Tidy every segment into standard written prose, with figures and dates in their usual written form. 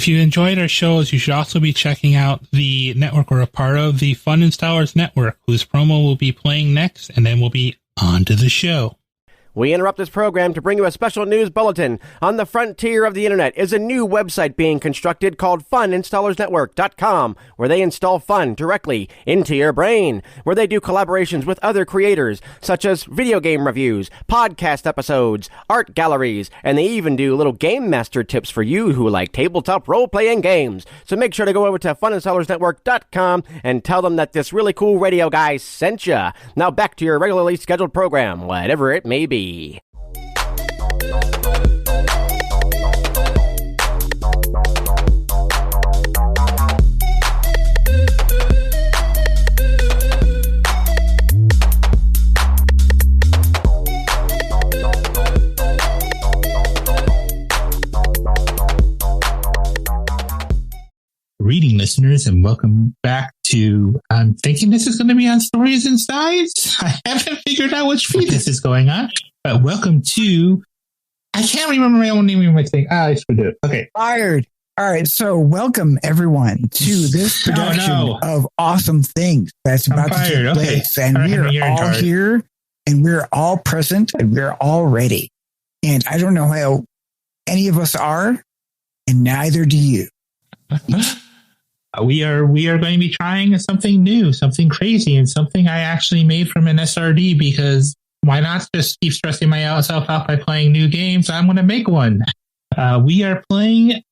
If you enjoyed our shows, you should also be checking out the network we're a part of, the Fun Installers Network, whose promo will be playing next, and then we'll be on to the show. We interrupt this program to bring you a special news bulletin. On the frontier of the internet is a new website being constructed called FuninstallersNetwork.com, where they install fun directly into your brain, where they do collaborations with other creators, such as video game reviews, podcast episodes, art galleries, and they even do little game master tips for you who like tabletop role-playing games. So make sure to go over to FuninstallersNetwork.com and tell them that this really cool radio guy sent ya. Now back to your regularly scheduled program, whatever it may be. Greeting, listeners, and welcome back to, I'm thinking this is going to be on Stories and Sides. I haven't figured out which feed this is going on, but welcome to, I can't remember my own name of my thing. I screwed it. Okay. Fired. All right. So welcome everyone to this production of awesome things that's about to take place. And we're all here and we're all present and we're all ready. And I don't know how any of us are, and neither do you. We are going to be trying something new, something crazy, and something I actually made from an SRD, because why not just keep stressing myself out by playing new games? I'm going to make one. We are playing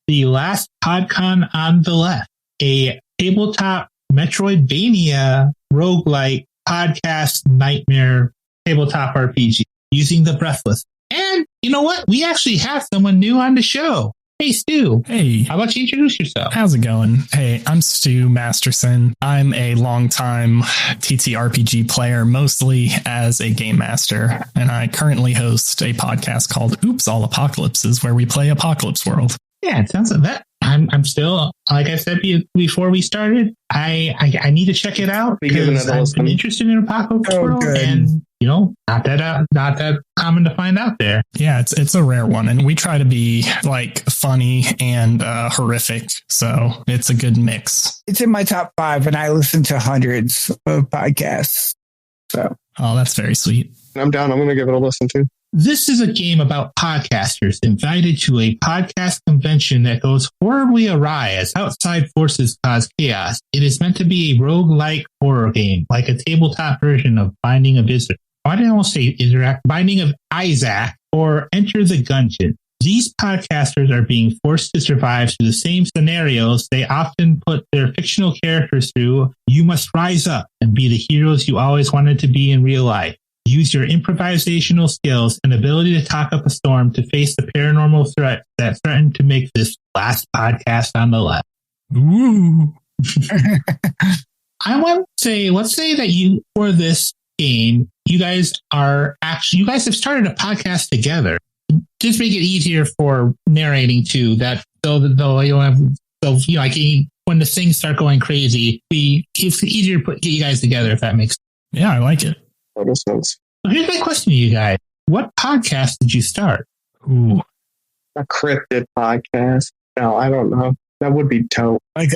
The Last PodCon on the Left, a tabletop Metroidvania roguelike podcast nightmare tabletop RPG using the Breathless. And you know what? We actually have someone new on the show. Hey, Stu. Hey. How about you introduce yourself? How's it going? Hey, I'm Stu Masterson. I'm a longtime TTRPG player, mostly as a game master, and I currently host a podcast called Oops, All Apocalypses, where we play Apocalypse World. Yeah, it sounds like that. I'm still, like I said before we started, I need to check it out because I've been interested in Apocalypse World, and you know, not that common to find out there. Yeah, it's a rare one, and we try to be like funny and horrific, so it's a good mix. It's in my top 5, and I listen to hundreds of podcasts. So, oh, that's very sweet. I'm down. I'm going to give it a listen too. This is a game about podcasters invited to a podcast convention that goes horribly awry as outside forces cause chaos. It is meant to be a roguelike horror game, like a tabletop version of Binding of Isaac. Why did I almost say Isaac? Binding of Isaac or Enter the Gungeon. These podcasters are being forced to survive through the same scenarios they often put their fictional characters through. You must rise up and be the heroes you always wanted to be in real life. Use your improvisational skills and ability to talk up a storm to face the paranormal threat that threatened to make this last podcast on the left. Ooh. I want to say, let's say that you, for this game, you guys have started a podcast together. Just make it easier for narrating too. That when the things start going crazy, it's easier to get you guys together if that makes sense. Yeah, I like it. Oh, this one's So here's my question to you guys. What podcast did you start? Ooh. a cryptid podcast. No, I don't know. That would be dope. Like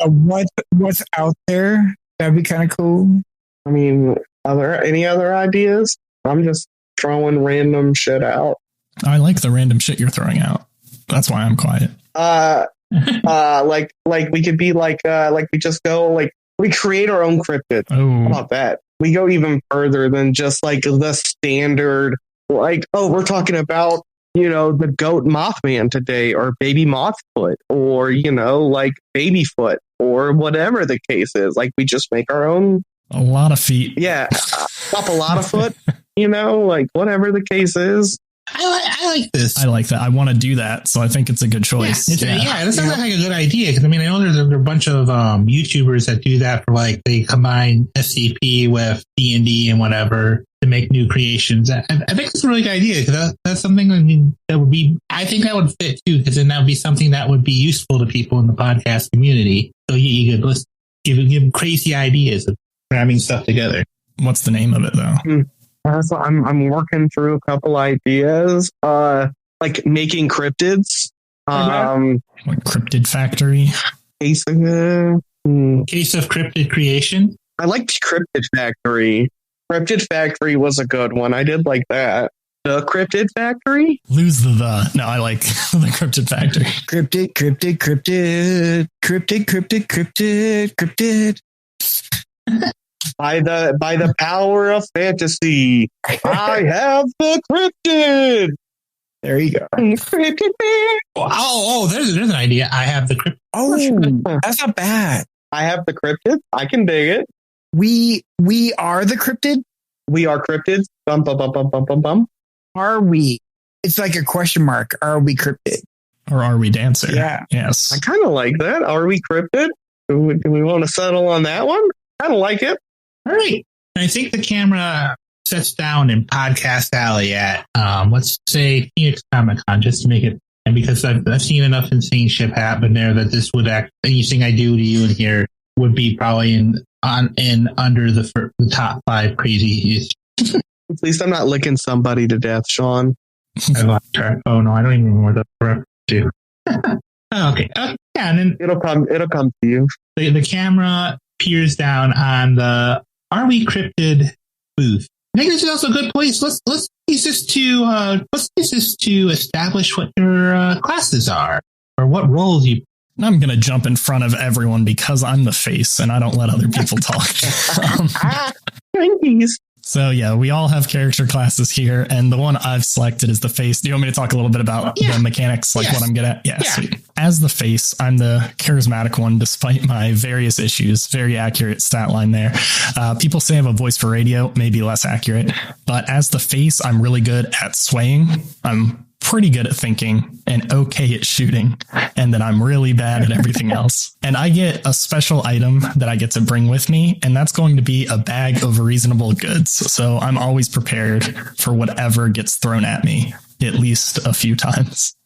what's out there? That'd be kind of cool. I mean, are there any other ideas? I'm just throwing random shit out. I like the random shit you're throwing out. That's why I'm quiet. Like we could be like we just go like we create our own cryptid. Oh, How about that? We go even further than just like the standard, like, oh, we're talking about, you know, the goat Mothman today, or baby Mothfoot, or, you know, like Babyfoot, or whatever the case is. Like, we just make our own. a lot of feet. Yeah. Up a lot of foot, you know, like whatever the case is. I like this. I like that. I want to do that, so I think it's a good choice. Yeah, that sounds like a good idea. Because I mean, I know there are a bunch of YouTubers that do that for like they combine SCP with D&D and whatever to make new creations. I think it's a really good idea because that's something that would be. I think that would fit too, because then that would be something that would be useful to people in the podcast community. So you could give them crazy ideas of cramming stuff together. What's the name of it though? So I'm working through a couple ideas, like making cryptids. Cryptid Factory. Case of Cryptid Creation. I liked Cryptid Factory. Cryptid Factory was a good one. I did like that. The Cryptid Factory? Lose the. No, I like the Cryptid Factory. Cryptid. By the power of fantasy, I have the cryptid. There you go. There's an idea. I have the cryptid. Oh, that's not bad. I have the cryptid. I can dig it. We are the cryptid. We are cryptids. Bum, bum, bum, bum, bum, bum, bum. Are we? It's like a question mark. Are we cryptid? Or are we dancer? Yeah. Yes. I kind of like that. Are we cryptid? Do we want to settle on that one? Kind of like it. All right. I think the camera sets down in Podcast Alley at, let's say, Phoenix Comic Con, just to make it, and because I've seen enough insane shit happen there that this would anything I do to you in here would be probably in under the top 5 crazy. At least I'm not licking somebody to death, Sean. Oh no, I don't even remember what the do. Okay. Yeah, and then it'll come to you. The camera peers down on the Are We Cryptid booth. I think this is also a good place. Let's use this to establish what your classes are or what roles you. I'm going to jump in front of everyone because I'm the face and I don't let other people talk. So yeah, we all have character classes here, and the one I've selected is the face. Do you want me to talk a little bit about the mechanics, what I'm good at? Yeah. Sweet. As the face, I'm the charismatic one, despite my various issues. Very accurate stat line there. People say I have a voice for radio, maybe less accurate, but as the face, I'm really good at swaying. I'm pretty good at thinking and okay at shooting, and then I'm really bad at everything else. And I get a special item that I get to bring with me, and that's going to be a bag of reasonable goods. So I'm always prepared for whatever gets thrown at me at least a few times.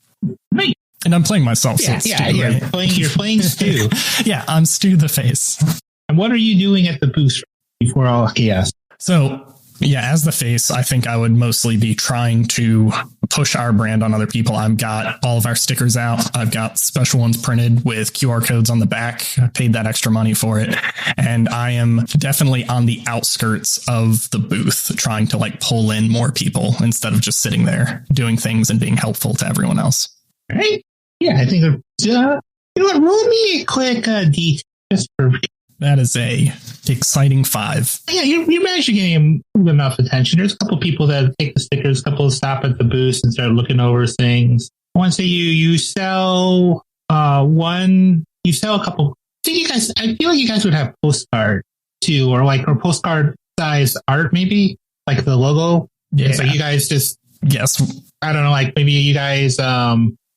Right. And I'm playing myself. Yeah, so you're playing Stu. Yeah, I'm Stu the face. And what are you doing at the booth before all chaos? So yeah, as the face, I think I would mostly be trying to push our brand on other people. I've got all of our stickers out. I've got special ones printed with QR codes on the back. I paid that extra money for it. And I am definitely on the outskirts of the booth, trying to pull in more people instead of just sitting there doing things and being helpful to everyone else. Right? Yeah, I think, you know what, roll me a quick detail just for. That is a exciting 5. Yeah, you managed to get enough attention. There's a couple people that take the stickers, a couple stop at the booth and start looking over things. I want to say you sell you sell a couple. I feel like you guys would have postcard too, or postcard size art, maybe like the logo. Yeah. So you guys just, yes, I don't know, maybe you guys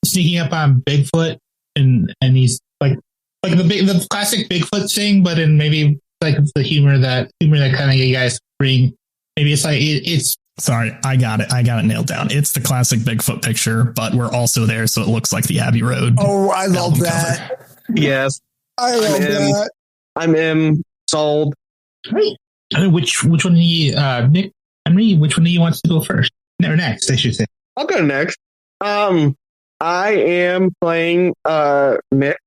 sneaking up on Bigfoot and he's like the classic Bigfoot thing, but in maybe the humor that kind of you guys bring. Maybe it's it's. Sorry, I got it nailed down. It's the classic Bigfoot picture, but we're also there, so it looks like the Abbey Road. Oh, I love that. Cover. Yes, I love that. I'm sold. Great. Which one do you, Nick? Which one do you want to go first? Or next, I should say. I'll go next. I am playing Mick.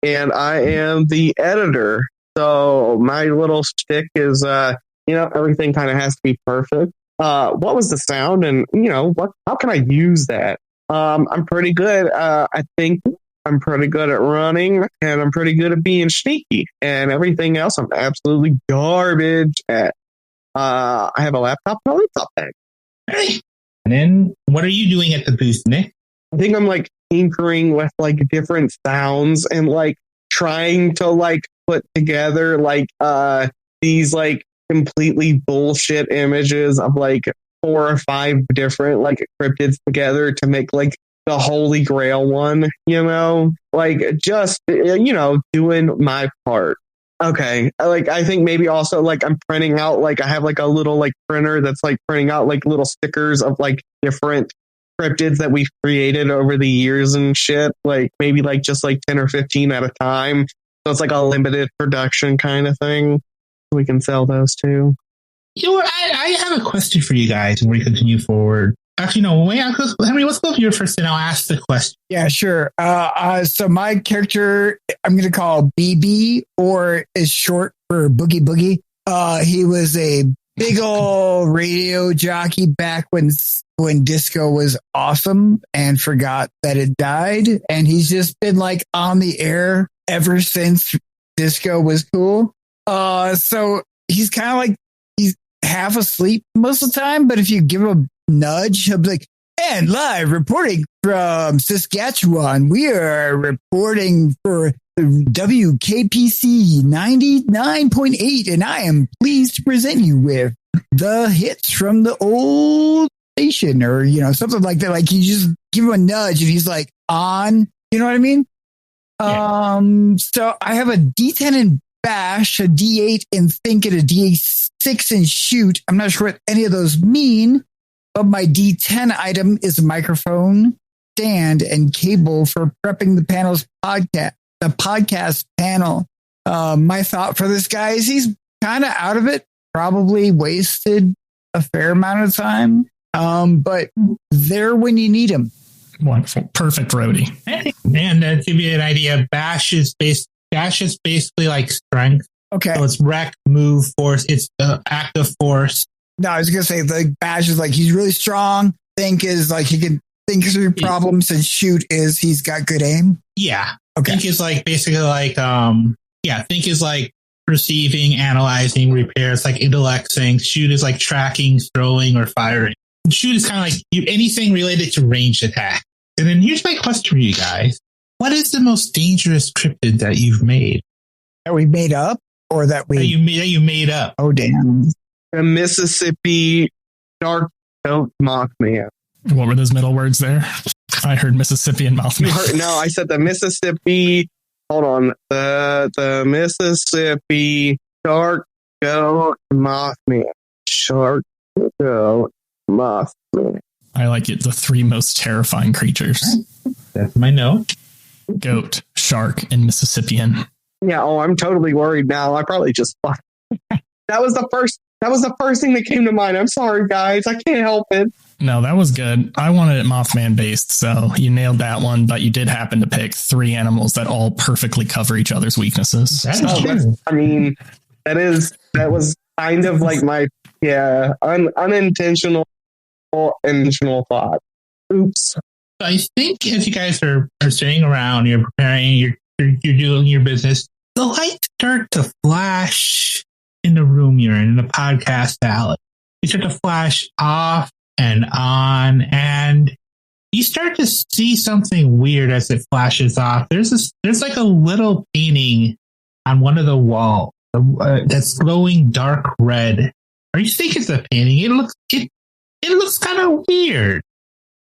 And I am the editor. So my little shtick is, everything kind of has to be perfect. What was the sound? And, how can I use that? I'm pretty good. I think I'm pretty good at running, and I'm pretty good at being sneaky, and everything else I'm absolutely garbage at. I have a laptop and a laptop bag. Hey. And then what are you doing at the booth, Nick? I think I'm tinkering with different sounds and trying to put together these completely bullshit images of 4 or 5 different cryptids together to make the holy grail one, just doing my part. Okay. I think maybe also I'm printing out I have a little printer that's printing out little stickers of different cryptids that we've created over the years and shit, maybe just 10 or 15 at a time. So it's a limited production kind of thing. We can sell those too. You know what? I have a question for you guys when we continue forward. Actually, no. Wait, Henry, let's go with you first, and I'll ask the question. Yeah, sure. So my character, I'm going to call BB, or is short for Boogie Boogie. He was a big old radio jockey back when disco was awesome, and forgot that it died. And he's just been like on the air ever since disco was cool. So he's kind of like, he's half asleep most of the time, but if you give him a nudge, he'll be like, and live reporting from Saskatchewan, we are reporting for WKPC 99.8, and I am pleased to present you with the hits from the old station, or, something like that. Like, you just give him a nudge and he's like on, you know what I mean? Yeah. So I have a D10 in bash, a D8 in think, and a D6 in shoot. I'm not sure what any of those mean, but my D10 item is a microphone, stand, and cable for prepping the podcast panel. My thought for this guy is he's kind of out of it, probably wasted a fair amount of time, but there when you need him. Wonderful. Perfect roadie. And to give you an idea, bash is basically like strength. Okay. So it's rec, move, force. It's active force. No, I was going to say the bash is like he's really strong. Think is like he can think through problems, and shoot is he's got good aim. Yeah. Okay. Think is like basically like think is like perceiving, analyzing, repairs, like intellecting. Shoot is like tracking, throwing, or firing. Shoot is kind of like anything related to ranged attack. And then here's my question for you guys: what is the most dangerous cryptid that you've made? That we made up, or that you made up? Oh damn! The Mississippi dark coat Mothman. What were those middle words there? I heard Mississippi and Mothman. No, I said the Mississippi. Hold on, the Mississippi dark coat Mothman. Shark coat Mothman. I like it. The three most terrifying creatures. That's my note. Goat, shark, and Mississippian. Yeah. Oh, I'm totally worried now. I probably just. That was the first thing that came to mind. I'm sorry, guys. I can't help it. No, that was good. I wanted it Mothman based, so you nailed that one, but you did happen to pick three animals that all perfectly cover each other's weaknesses. That was kind of like my unintentional intentional thought. Oops. I think as you guys are sitting around, you're preparing, you're doing your business, the lights start to flash in the room you're in the podcast alley. You start to flash off and on, and you start to see something weird as it flashes off. There's like a little painting on one of the walls that's glowing dark red. Or you think it's a painting? It looks kind of weird.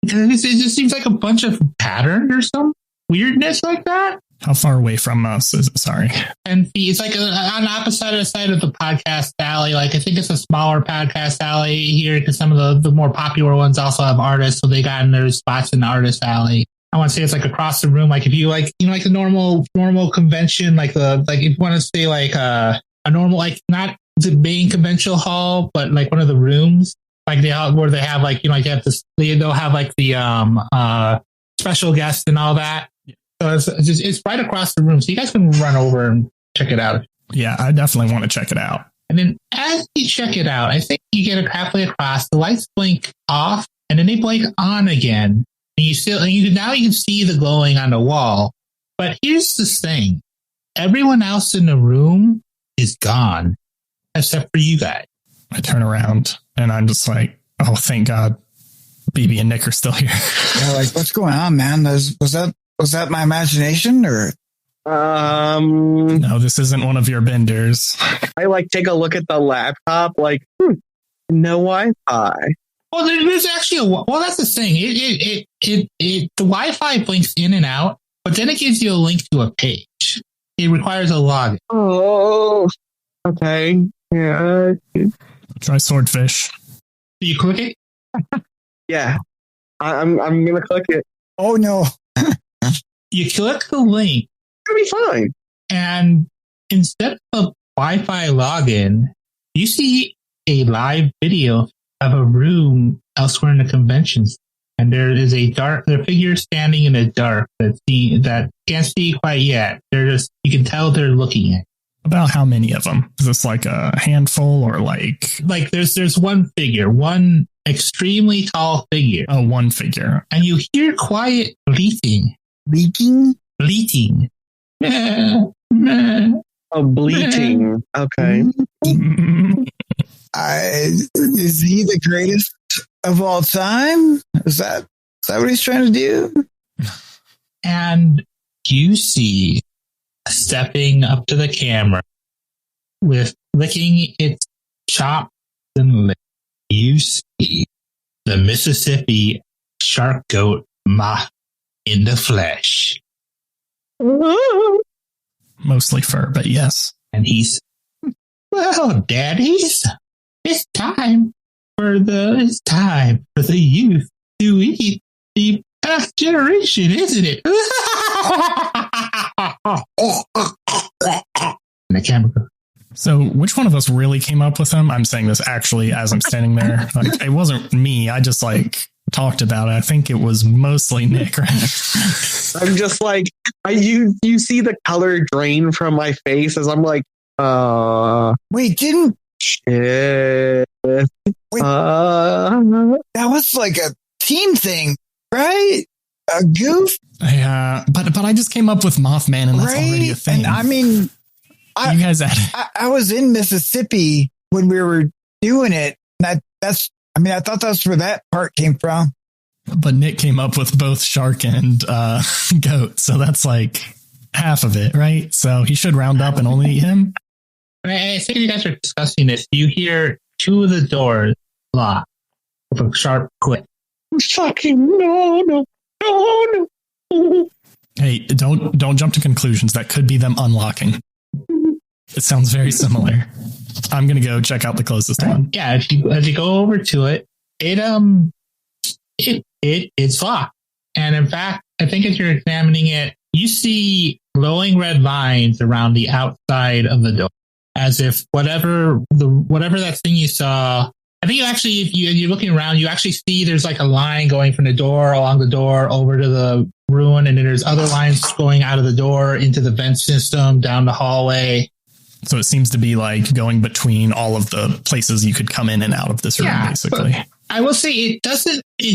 It just seems like a bunch of pattern or some weirdness like that. How far away from us is it? Sorry. And it's like on the opposite side of the podcast alley. Like, I think it's a smaller podcast alley here because some of the more popular ones also have artists. So they got in their spots in the artist alley. I want to say it's like across the room. Like if you like, like a normal convention, like if you want to say like a normal, like not the main conventional hall, but like one of the rooms, like where they have like, you have this, they'll have like the special guests and all that. So it's right across the room. So you guys can run over and check it out. Yeah, I definitely want to check it out. And then as you check it out, I think you get it halfway across. The lights blink off and then they blink on again. And now you can see the glowing on the wall. But here's the thing. Everyone else in the room is gone except for you guys. I turn around and I'm just like, oh, thank God. BB and Nick are still here. Yeah, like, what's going on, man? Was that my imagination or? No, this isn't one of your benders. I take a look at the laptop, no Wi-Fi. Well, there's actually that's the thing. The Wi-Fi blinks in and out, but then it gives you a link to a page. It requires a login. Oh, okay. Yeah. Try Swordfish. Do you click it? Yeah, I'm gonna click it. Oh no. You click the link. It'll be fine. And instead of Wi-Fi login, you see a live video of a room elsewhere in the conventions. And there is a figure standing in the dark that can't see quite yet. You can tell they're looking at. About how many of them? Is this like a handful or like there's one figure, one extremely tall figure. Oh, one figure. And you hear quiet bleating. Bleating? Bleating. Oh, bleating. Okay. Is he the greatest of all time? Is that what he's trying to do? And you see, stepping up to the camera with licking its chops and lips, you see the Mississippi shark goat moth in the flesh. Mostly fur, but yes. And he's, well, daddies, it's time for the youth to eat the past generation, isn't it? And the camera goes. So which one of us really came up with him? I'm saying this actually as I'm standing there. Like, it wasn't me. I just talked about it. I think it was mostly Nick, right? I'm just like, you see the color drain from my face as I'm like, wait, didn't shit. Wait, that was like a team thing, right? A goof? Yeah, but I just came up with Mothman, and that's already a thing. And I mean, you guys I was in Mississippi when we were doing it. And I thought that's where that part came from. But Nick came up with both shark and goat, so that's like half of it, right? So he should round up and only eat him. I think you guys are discussing this. You hear two of the doors lock with a sharp click. Fucking no. Hey, don't jump to conclusions. That could be them unlocking. It sounds very similar. I'm gonna go check out the closest one. Yeah, as you go over to it, it's locked. And in fact, I think as you're examining it, you see glowing red lines around the outside of the door, as if whatever that thing you saw. I think you actually, if you're looking around, you actually see there's like a line going from the door along the door over to the ruin, and then there's other lines going out of the door into the vent system down the hallway. So it seems to be like going between all of the places you could come in and out of this room, basically. I will say it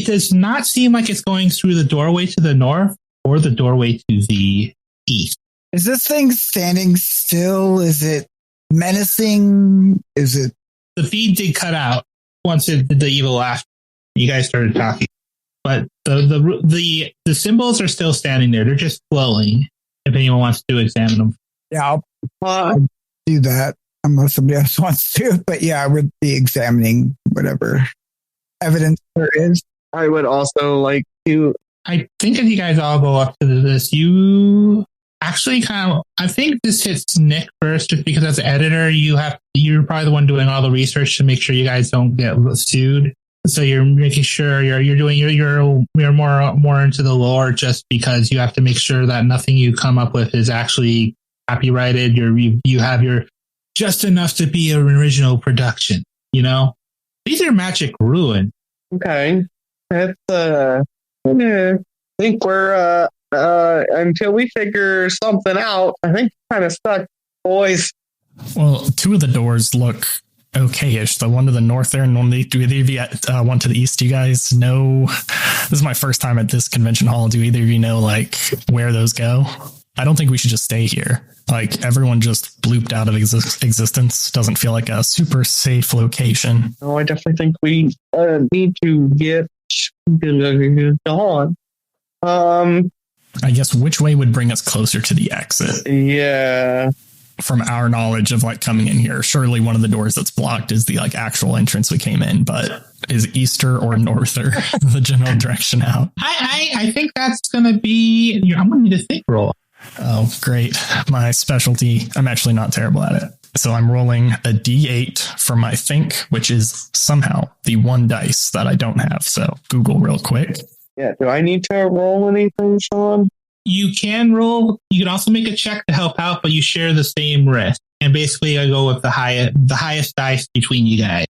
does not seem like it's going through the doorway to the north or the doorway to the east. Is this thing standing still? Is it menacing? Is it? The feed did cut out once it did the evil laugh. You guys started talking, but the symbols are still standing there. They're just glowing. If anyone wants to examine them, yeah, I'll do that unless somebody else wants to. But yeah, I would be examining whatever evidence there is. I would also like to. I think if you guys all go up to this, you actually I think this hits Nick first, just because as an editor, you're probably the one doing all the research to make sure you guys don't get sued. So you're making sure you're more into the lore, just because you have to make sure that nothing you come up with is actually copyrighted. You have your just enough to be an original production. You know, these are magic ruin. Okay, that's I think we're until we figure something out. I think we're kind of stuck, boys. Well, two of the doors look okay-ish. The one to the north there and one to one to the east. Do you guys know? This is my first time at this convention hall. Do either of you know like where those go? I don't think we should just stay here. Like everyone just blooped out of existence. Doesn't feel like a super safe location. No, I definitely think we need to get on. I guess which way would bring us closer to the exit? Yeah. From our knowledge of like coming in here, surely one of the doors that's blocked is the like actual entrance we came in, but is easter or norther the general direction out? I think that's going to be, I'm going to need a think roll. Oh, great. My specialty. I'm actually not terrible at it. So I'm rolling a D8 for my think, which is somehow the one dice that I don't have. So Google real quick. Yeah. Do I need to roll anything, Sean? You can roll. You can also make a check to help out, but you share the same risk. And basically, I go with the highest dice between you guys.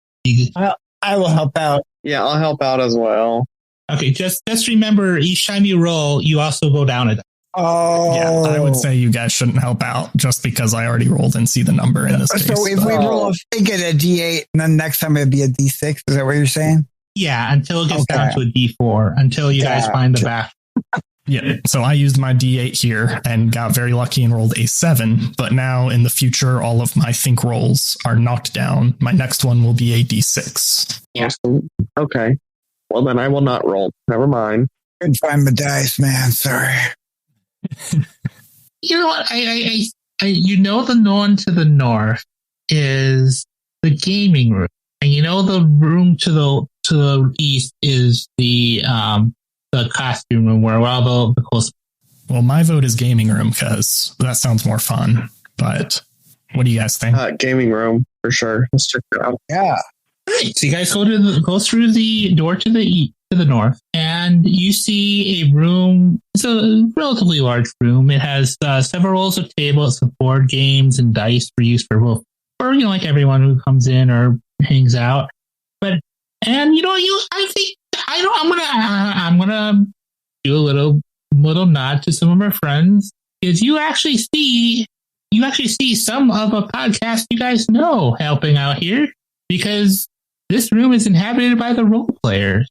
I will help out. Yeah, I'll help out as well. Okay, just remember, each time you roll, you also go down a die. Oh, yeah. I would say you guys shouldn't help out just because I already rolled and see the number in this case. So if we roll a get a D8, and then next time it'd be a D6. Is that what you're saying? Yeah, until it gets down to a D4, until you guys find the back. Yeah, so I used my D8 here and got very lucky and rolled a 7. But now in the future, all of my think rolls are knocked down. My next one will be a D6. Yeah. Okay. Well, then I will not roll. Never mind. Couldn't find my dice, man. Sorry. You know what? I the one to the north is the gaming room, and the room to the east is the costume room where all the close. Well, my vote is gaming room because that sounds more fun. But what do you guys think? Gaming room for sure. Let's check it out. Yeah. Right. So you guys go through the door to the east, to the north, and you see a room. It's a relatively large room. It has several rows of tables with board games and dice for use for like everyone who comes in or hangs out. I'm gonna do a little nod to some of our friends because you actually see some of a podcast you guys know helping out here because this room is inhabited by the role players.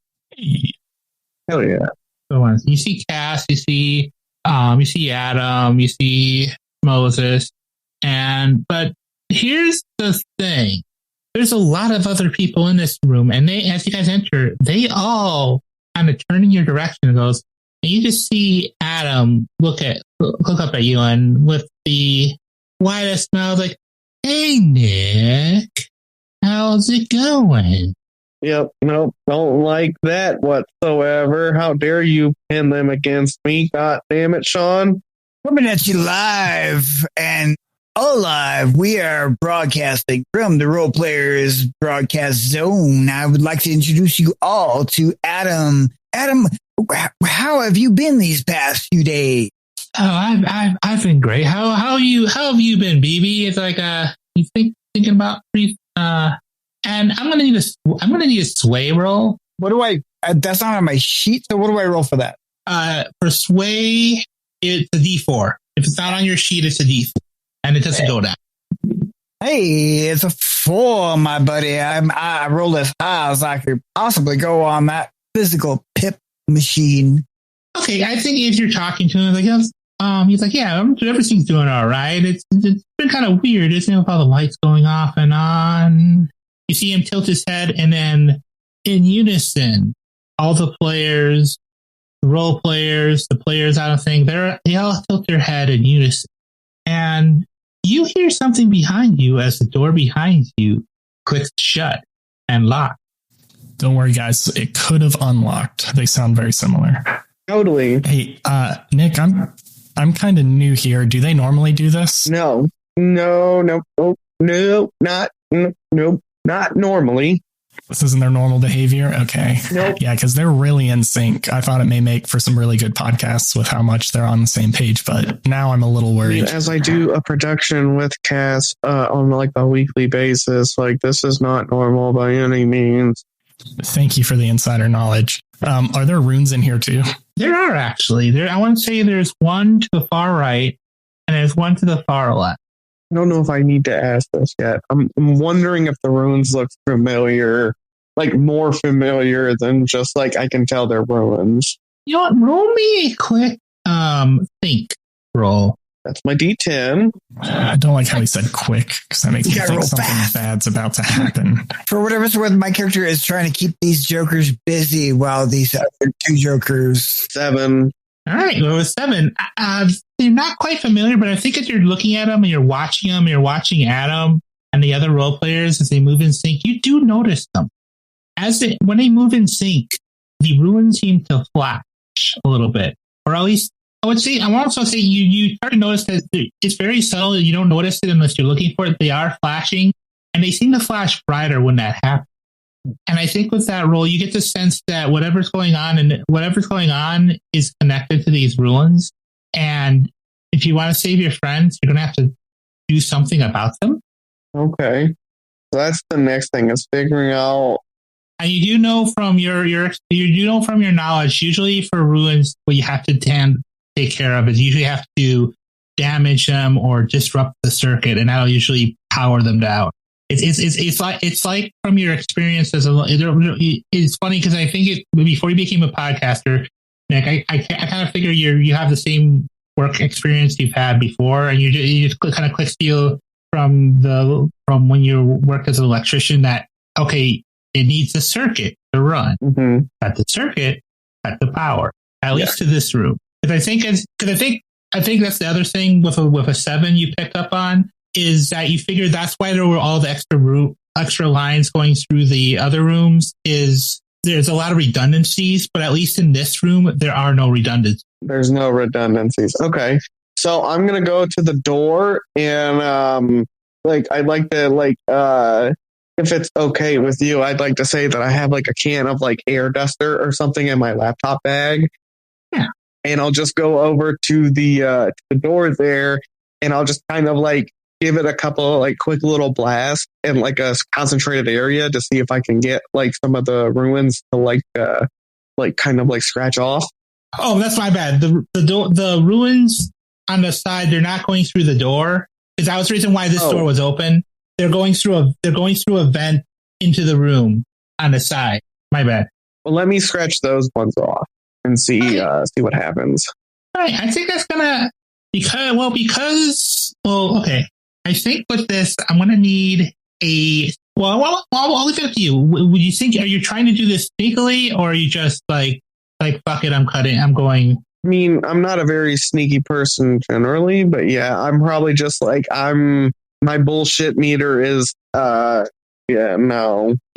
Hell yeah! So you see Cass, you see Adam, you see Moses, but here's the thing. There's a lot of other people in this room, and as you guys enter, they all kind of turn in your direction and goes, and you just see Adam look up at you and with the widest smile, like, "Hey, Nick, how's it going?" Yep, nope, don't like that whatsoever. How dare you pin them against me? God damn it, Sean. Coming at you live and alive. We are broadcasting from the Role Players Broadcast Zone. I would like to introduce you all to Adam. Adam, how have you been these past few days? Oh, I've been great. How have you been, BB? It's like you thinking about and I'm gonna need a sway roll. What do I? That's not on my sheet. So what do I roll for that? For sway, it's a D4. If it's not on your sheet, it's a D4, and it doesn't go down. Hey, it's a 4, my buddy. I rolled as high as I could possibly go on that physical pip machine. Okay, I think if you're talking to him, he's like, yeah, everything's doing all right. It's been kind of weird, isn't it, with all the lights going off and on. You see him tilt his head, and then in unison, all the players, the role players, the players out of thing, they all tilt their head in unison. And you hear something behind you as the door behind you clicks shut and locked. Don't worry, guys. It could have unlocked. They sound very similar. Totally. Hey, Nick, I'm kind of new here. Do they normally do this? No, not normally. This isn't their normal behavior? Okay. Nope. Yeah, because they're really in sync. I thought it may make for some really good podcasts with how much they're on the same page, but now I'm a little worried. As I do a production with Cass on like a weekly basis, like this is not normal by any means. Thank you for the insider knowledge. Are there runes in here too? There are actually. I want to say there's one to the far right and there's one to the far left. I don't know if I need to ask this yet. I'm wondering if the runes look familiar, like more familiar than just like I can tell they're runes. You know what? Roll me a quick think roll. That's my D10. I don't like how he said quick because that makes me think something bad's about to happen. For whatever it's worth, my character is trying to keep these jokers busy while these other 2 jokers. 7. All right, well, it was 7. They're not quite familiar, but I think as you're looking at them and you're watching Adam and the other role players as they move in sync, you do notice them. When they move in sync, the runes seem to flash a little bit, or at least I want to also say you start to notice that it's very subtle. You don't notice it unless you're looking for it. They are flashing, and they seem to flash brighter when that happens. And I think with that roll, you get the sense that whatever's going on is connected to these ruins. And if you want to save your friends, you're going to have to do something about them. Okay. So that's the next thing is figuring out And you do know from your knowledge, usually for ruins, what you have to take care of is usually have to damage them or disrupt the circuit, and that'll usually power them down. It's like from your experience it's funny because I think before you became a podcaster, Nick, I kind of figure you have the same work experience you've had before, and you just kind of clicks to you from when you worked as an electrician that okay, it needs a circuit to run. Mm-hmm. Got the circuit, got the power, at least to this room. Because I think that's the other thing with a 7 you picked up on is that you figured that's why there were all the extra lines going through the other rooms. Is there's a lot of redundancies, but at least in this room there are no redundancies. There's no redundancies. Okay, so I'm gonna go to the door and I'd like to if it's okay with you, I'd like to say that I have like a can of like air duster or something in my laptop bag. Yeah. And I'll just go over to the door there and I'll just kind of like give it a couple like quick little blasts in like a concentrated area to see if I can get like some of the ruins to kind of like scratch off. Oh, that's my bad. The ruins on the side, they're not going through the door because that was the reason why this door was open. They're going through a vent into the room on the side. My bad. Well, let me scratch those ones off and see what happens. All right, I think that's gonna okay. I think with this, I'm gonna need I'll leave it up to you. Would you think? Are you trying to do this sneakily, or are you just like fuck it? I'm going. I mean, I'm not a very sneaky person generally, but yeah, I'm probably just like my bullshit meter is, no. Yeah,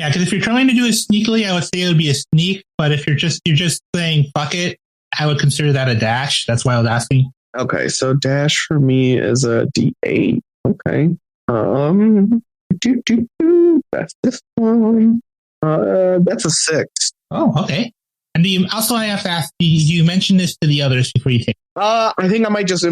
because if you're trying to do it sneakily, I would say it would be a sneak. But if you're just saying fuck it, I would consider that a dash. That's why I was asking. Okay, so dash for me is a D8. Okay. That's this one. That's a 6. Oh, okay. And also I have to ask, do you mention this to the others before you take? I think I might just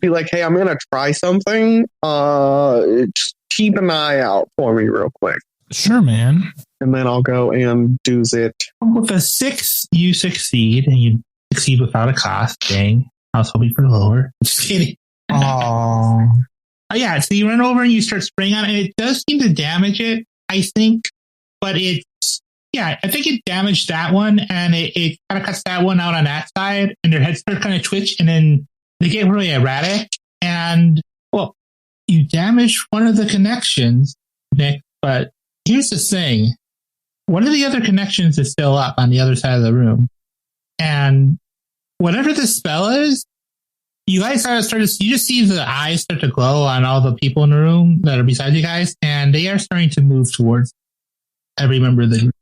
be like, hey, I'm gonna try something. Just keep an eye out for me real quick. Sure, man. And then I'll go and do it. With a 6, you succeed, and you succeed without a cost. Dang, I was hoping for lower. Just kidding. Oh, yeah. So you run over and you start spraying on it. And it does seem to damage it, I think, but I think it damaged that one, and it kind of cuts that one out on that side, and their heads start kind of twitch, and then they get really erratic. And you damaged one of the connections, Nick. But here's the thing: one of the other connections is still up on the other side of the room, and whatever the spell is, you guys you just see the eyes start to glow on all the people in the room that are beside you guys, and they are starting to move towards every member of the group.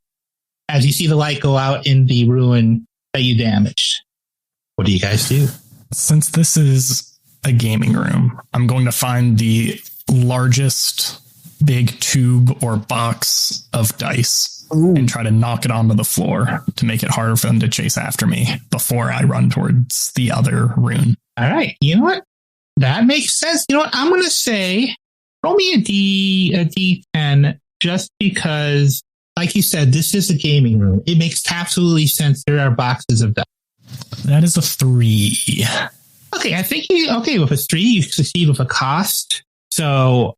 As you see the light go out in the ruin that you damaged. What do you guys do? Since this is a gaming room, I'm going to find the largest big tube or box of dice and try to knock it onto the floor to make it harder for them to chase after me before I run towards the other rune. All right. You know what? That makes sense. You know what? I'm going to say, roll me a D10 just because, like you said, this is a gaming room. It makes absolutely sense. There are boxes of dice. That is a 3. Okay, I think with a 3, you succeed with a cost. So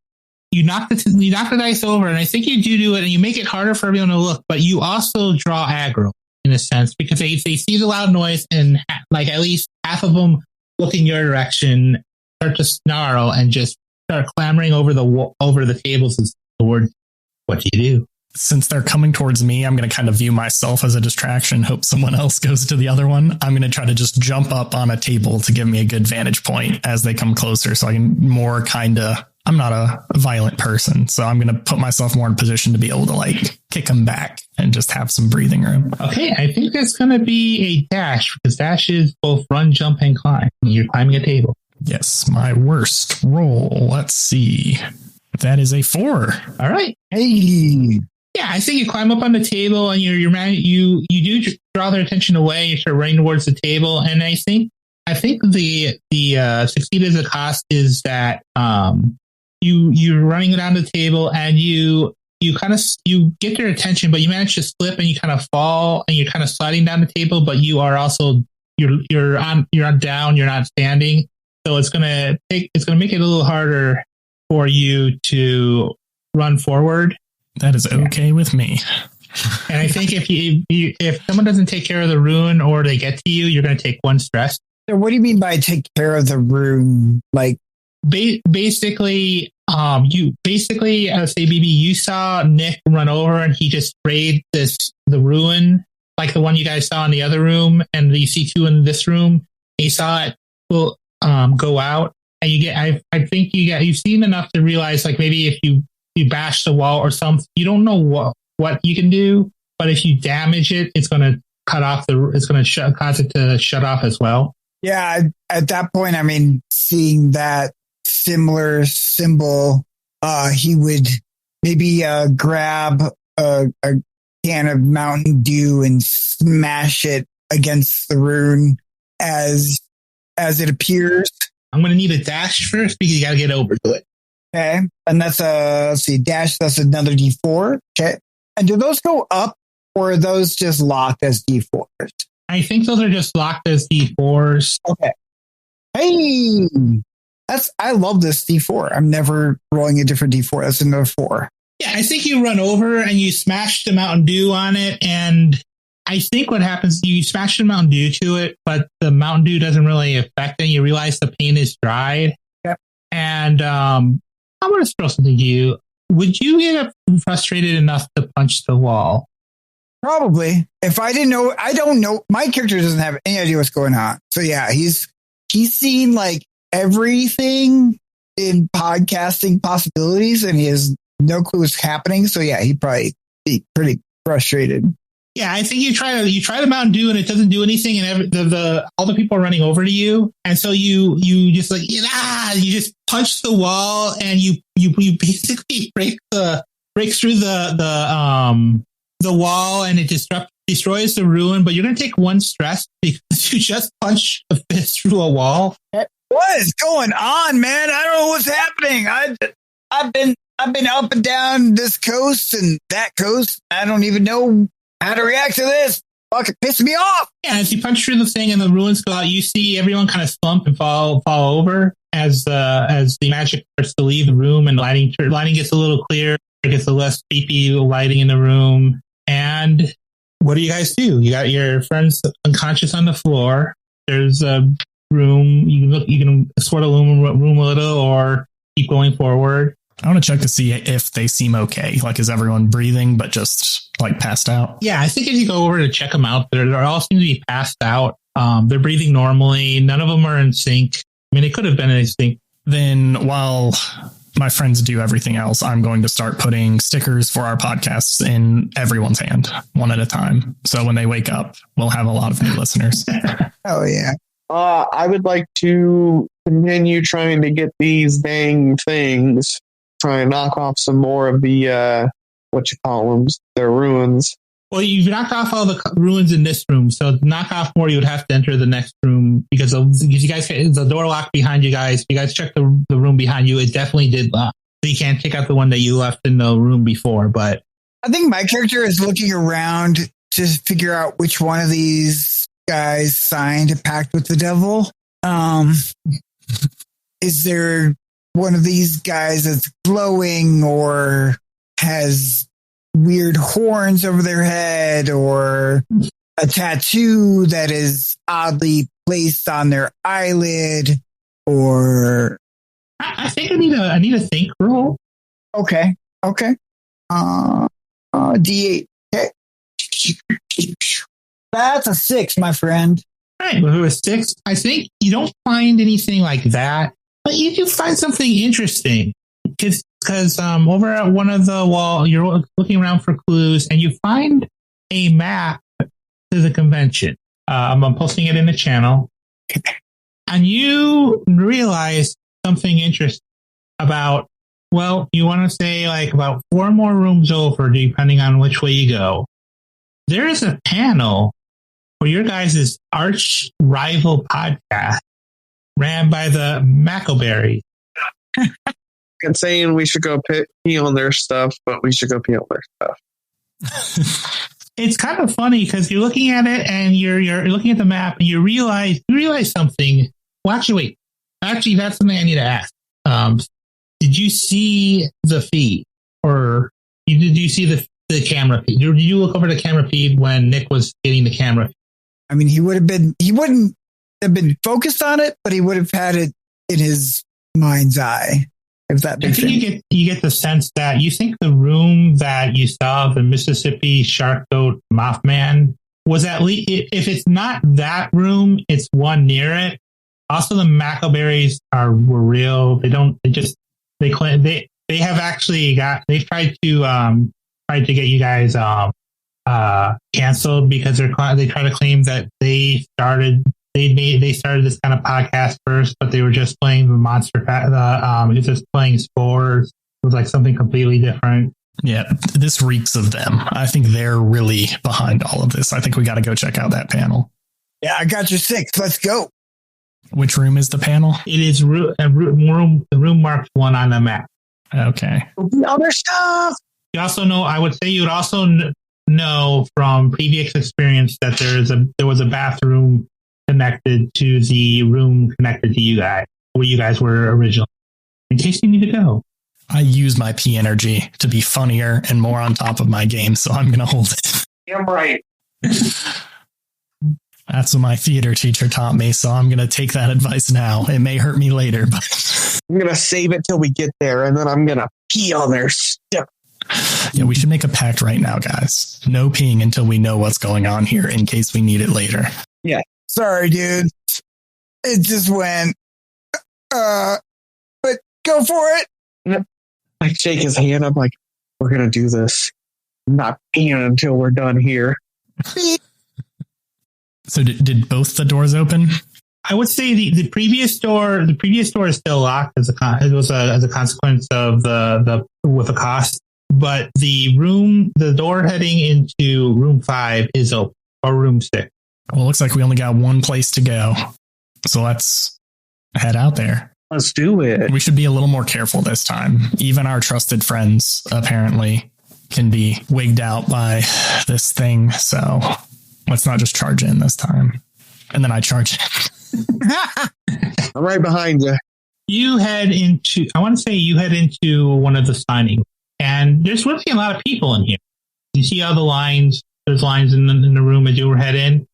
you knock the dice over, and I think you do it, and you make it harder for everyone to look, but you also draw aggro in a sense, because they see the loud noise, and like at least half of them look in your direction, start to snarl, and just start clambering over the tables towards. What do you do? Since they're coming towards me, I'm going to kind of view myself as a distraction, hope someone else goes to the other one. I'm going to try to just jump up on a table to give me a good vantage point as they come closer, so I can I'm not a violent person, so I'm going to put myself more in position to be able to kick them back and just have some breathing room. Okay, I think that's going to be a dash, because dash is both run, jump, and climb. You're climbing a table. Yes, my worst roll. Let's see. That is a 4. All right. Hey. Yeah, I think you climb up on the table, and you do draw their attention away. You start running towards the table, and I think the succeed as a cost is that you're running down the table, and you you get their attention, but you manage to slip and you kind of fall and you're kind of sliding down the table, but you are also you're on down, you're not standing. So it's gonna make it a little harder for you to run forward. That is okay with me. And I think if someone doesn't take care of the rune or they get to you, you're going to take 1 stress. So what do you mean by take care of the rune? Like basically, say BB, you saw Nick run over and he just sprayed the rune, like the one you guys saw in the other room, and you see 2 in this room. You saw it go out, and you've seen enough to realize, like, maybe if you bash the wall or something, you don't know what you can do, but if you damage it, it's going to cause it to shut off as well. Yeah, at that point, I mean, seeing that similar symbol, he would maybe grab a can of Mountain Dew and smash it against the rune as it appears. I'm going to need a dash first because you got to get over to it. Okay, and that's dash. That's another D4. Okay, and do those go up or are those just locked as D4s? I think those are just locked as D4s. Okay. Hey, I love this D4. I'm never rolling a different D4. That's another 4. Yeah, I think you run over and you smash the Mountain Dew on it, and I think what happens, you smash the Mountain Dew to it, but the Mountain Dew doesn't really affect it. You realize the paint is dried. Yep. And I'm going to throw something to you. Would you get frustrated enough to punch the wall? Probably. If I didn't know, I don't know. My character doesn't have any idea what's going on. So yeah, he's seen like everything in podcasting possibilities, and he has no clue what's happening. So yeah, he'd probably be pretty frustrated. Yeah, I think you try the Mountain Dew and it doesn't do anything, and all the people are running over to you, and so you just like you just punch the wall, and you basically break through the wall, and it destroys the ruin. But you're gonna take 1 stress because you just punched a fist through a wall. What is going on, man? I don't know what's happening. I've been up and down this coast and that coast. I don't even know how to react to this. Fucking piss me off. Yeah, as you punch through the thing and the ruins go out, you see everyone kind of slump and fall over as the magic starts to leave the room, and lighting gets a little clearer. It gets a less creepy lighting in the room. And what do you guys do? You got your friends unconscious on the floor. There's a room. You can sort of room a little or keep going forward. I want to check to see if they seem okay. Like, is everyone breathing but just like passed out? Yeah, I think as you go over to check them out, they all seem to be passed out. They're breathing normally. None of them are in sync. I mean, they could have been in sync. Then while my friends do everything else, I'm going to start putting stickers for our podcasts in everyone's hand, one at a time. So when they wake up, we'll have a lot of new listeners. Oh, yeah. I would like to continue trying to get these dang things, try and knock off some more of the, their ruins. Well, you've knocked off all the ruins in this room, so to knock off more, you would have to enter the next room because you guys, the door locked behind you guys. If you guys check the room behind you, it definitely did lock. So you can't take out the one that you left in the room before, but I think my character is looking around to figure out which one of these guys signed a pact with the devil. Is there one of these guys that's glowing or has weird horns over their head or a tattoo that is oddly placed on their eyelid? Or I think I need a think roll. Okay. D8. Okay. That's a 6, my friend. All right, well, who is 6? I think you don't find anything like that, but you do find something interesting because over at one of the wall, you're looking around for clues, and you find a map to the convention. I'm posting it in the channel, and you realize something interesting about. Well, you want to say like about 4 more rooms over, depending on which way you go. There is a panel for your guys' arch rival podcast ran by the Mackleberry. I'm saying we should go pee on their stuff, but we should go pee on their stuff. It's kind of funny because you're looking at it and you're looking at the map and you realize something. Well, actually, that's something I need to ask. Did you see the feed, or did you see the camera feed? Did you look over the camera feed when Nick was getting the camera? I mean, he wouldn't have been focused on it, but he would have had it in his mind's eye. If that makes sense. You get the sense that you think the room that you saw, the Mississippi Shark Goat Mothman, was at least, if it's not that room, it's one near it. Also, the Mackleberries were real. They have actually they tried to get you guys canceled because they try to claim that they started this kind of podcast first, but they were just playing the monster. It was just playing Spores. It was like something completely different. Yeah, this reeks of them. I think they're really behind all of this. I think we got to go check out that panel. Yeah, I got your 6. Let's go. Which room is the panel? It is the room marked 1 on the map. Okay. The other stuff. You also know. I would say you would also know from previous experience that there was a bathroom connected to the room connected to you guys, where you guys were originally, in case you need to go. I use my P energy to be funnier and more on top of my game, so I'm going to hold it. Yeah, right. That's what my theater teacher taught me, so I'm going to take that advice now. It may hurt me later, but I'm going to save it till we get there, and then I'm going to pee on their stuff. Yeah, we should make a pact right now, guys. No peeing until we know what's going on here in case we need it later. Yeah. Sorry, dude. It just went. But go for it. I shake his hand. I'm like, we're going to do this. I'm not peeing until we're done here. So did both the doors open? I would say the previous door is still locked as a consequence of with the cost. But the door heading into room 5 is open, or room 6. Well, it looks like we only got one place to go. So let's head out there. Let's do it. We should be a little more careful this time. Even our trusted friends apparently can be wigged out by this thing. So let's not just charge in this time. And then I charge in. I'm right behind you. You head into one of the signings. And there's really a lot of people in here. You see all the lines. There's lines in the room as you head in.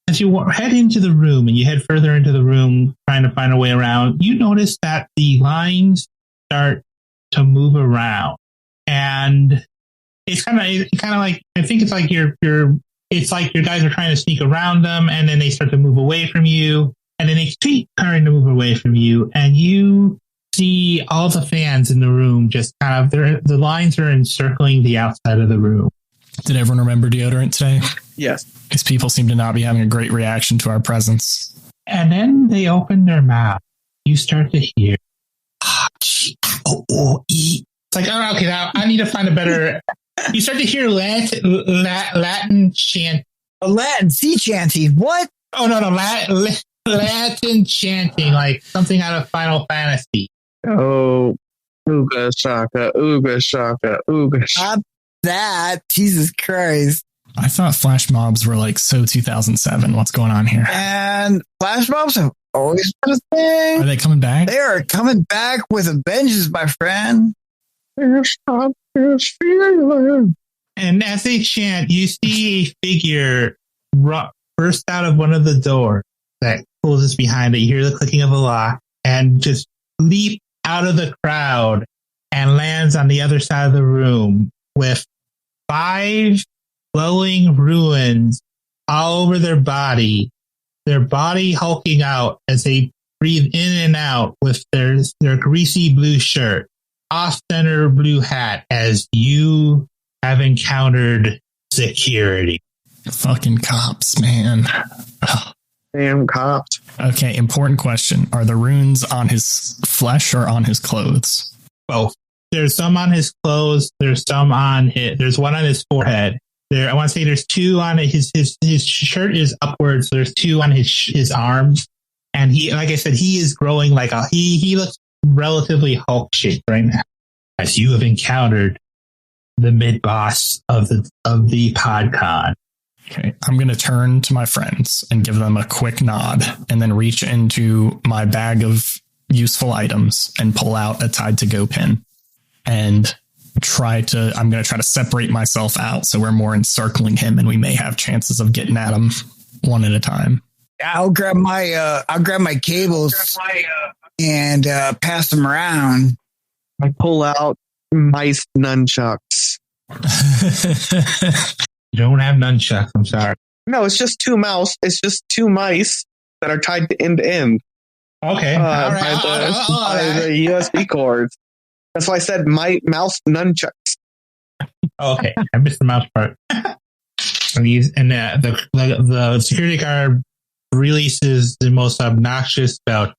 As you head into the room and you head further into the room, trying to find a way around, you notice that the lines start to move around. And it's kind of like, I think it's like it's like your guys are trying to sneak around them, and then they start to move away from you, and then they keep trying to move away from you, and you see all the fans in the room just kind of, the lines are encircling the outside of the room. Did everyone remember deodorant today? Yes. These people seem to not be having a great reaction to our presence. And then they open their mouth. You start to hear, it's like, oh, okay, now I need to find a better. You start to hear Latin chant. Latin sea chanting. What? Oh, no, Latin chanting, like something out of Final Fantasy. Oh, ooga shaka, ooga shaka, ooga shaka. That, Jesus Christ. I thought flash mobs were like so 2007. What's going on here? And flash mobs have always been a thing. Are they coming back? They are coming back with a vengeance, my friend. And as they chant, you see a figure burst out of one of the doors that closes behind it. You hear the clicking of a lock and just leap out of the crowd and lands on the other side of the room with 5 glowing ruins all over their body hulking out as they breathe in and out with their greasy blue shirt, off-center blue hat, as you have encountered security. Fucking cops, man. Damn cops. Okay, important question. Are the runes on his flesh or on his clothes? Both. There's some on his clothes. There's some on there's one on his forehead. I want to say there's 2 on his shirt is upwards. So there's 2 on his arms. And he, like I said, he is growing like he looks relatively Hulk shaped right now, as you have encountered the mid boss of the PodCon. Okay, I'm going to turn to my friends and give them a quick nod, and then reach into my bag of useful items and pull out a tied to go pin, and I'm going to try to separate myself out so we're more encircling him, and we may have chances of getting at him one at a time. I'll grab my cables and pass them around. I pull out mice nunchucks. You don't have nunchucks, I'm sorry. No, it's just two mouse. It's just two mice that are tied to end to end. Okay. All right. By the USB cords. That's why I said my mouse nunchucks. Okay. I missed the mouse part. The security guard releases the most obnoxious spout.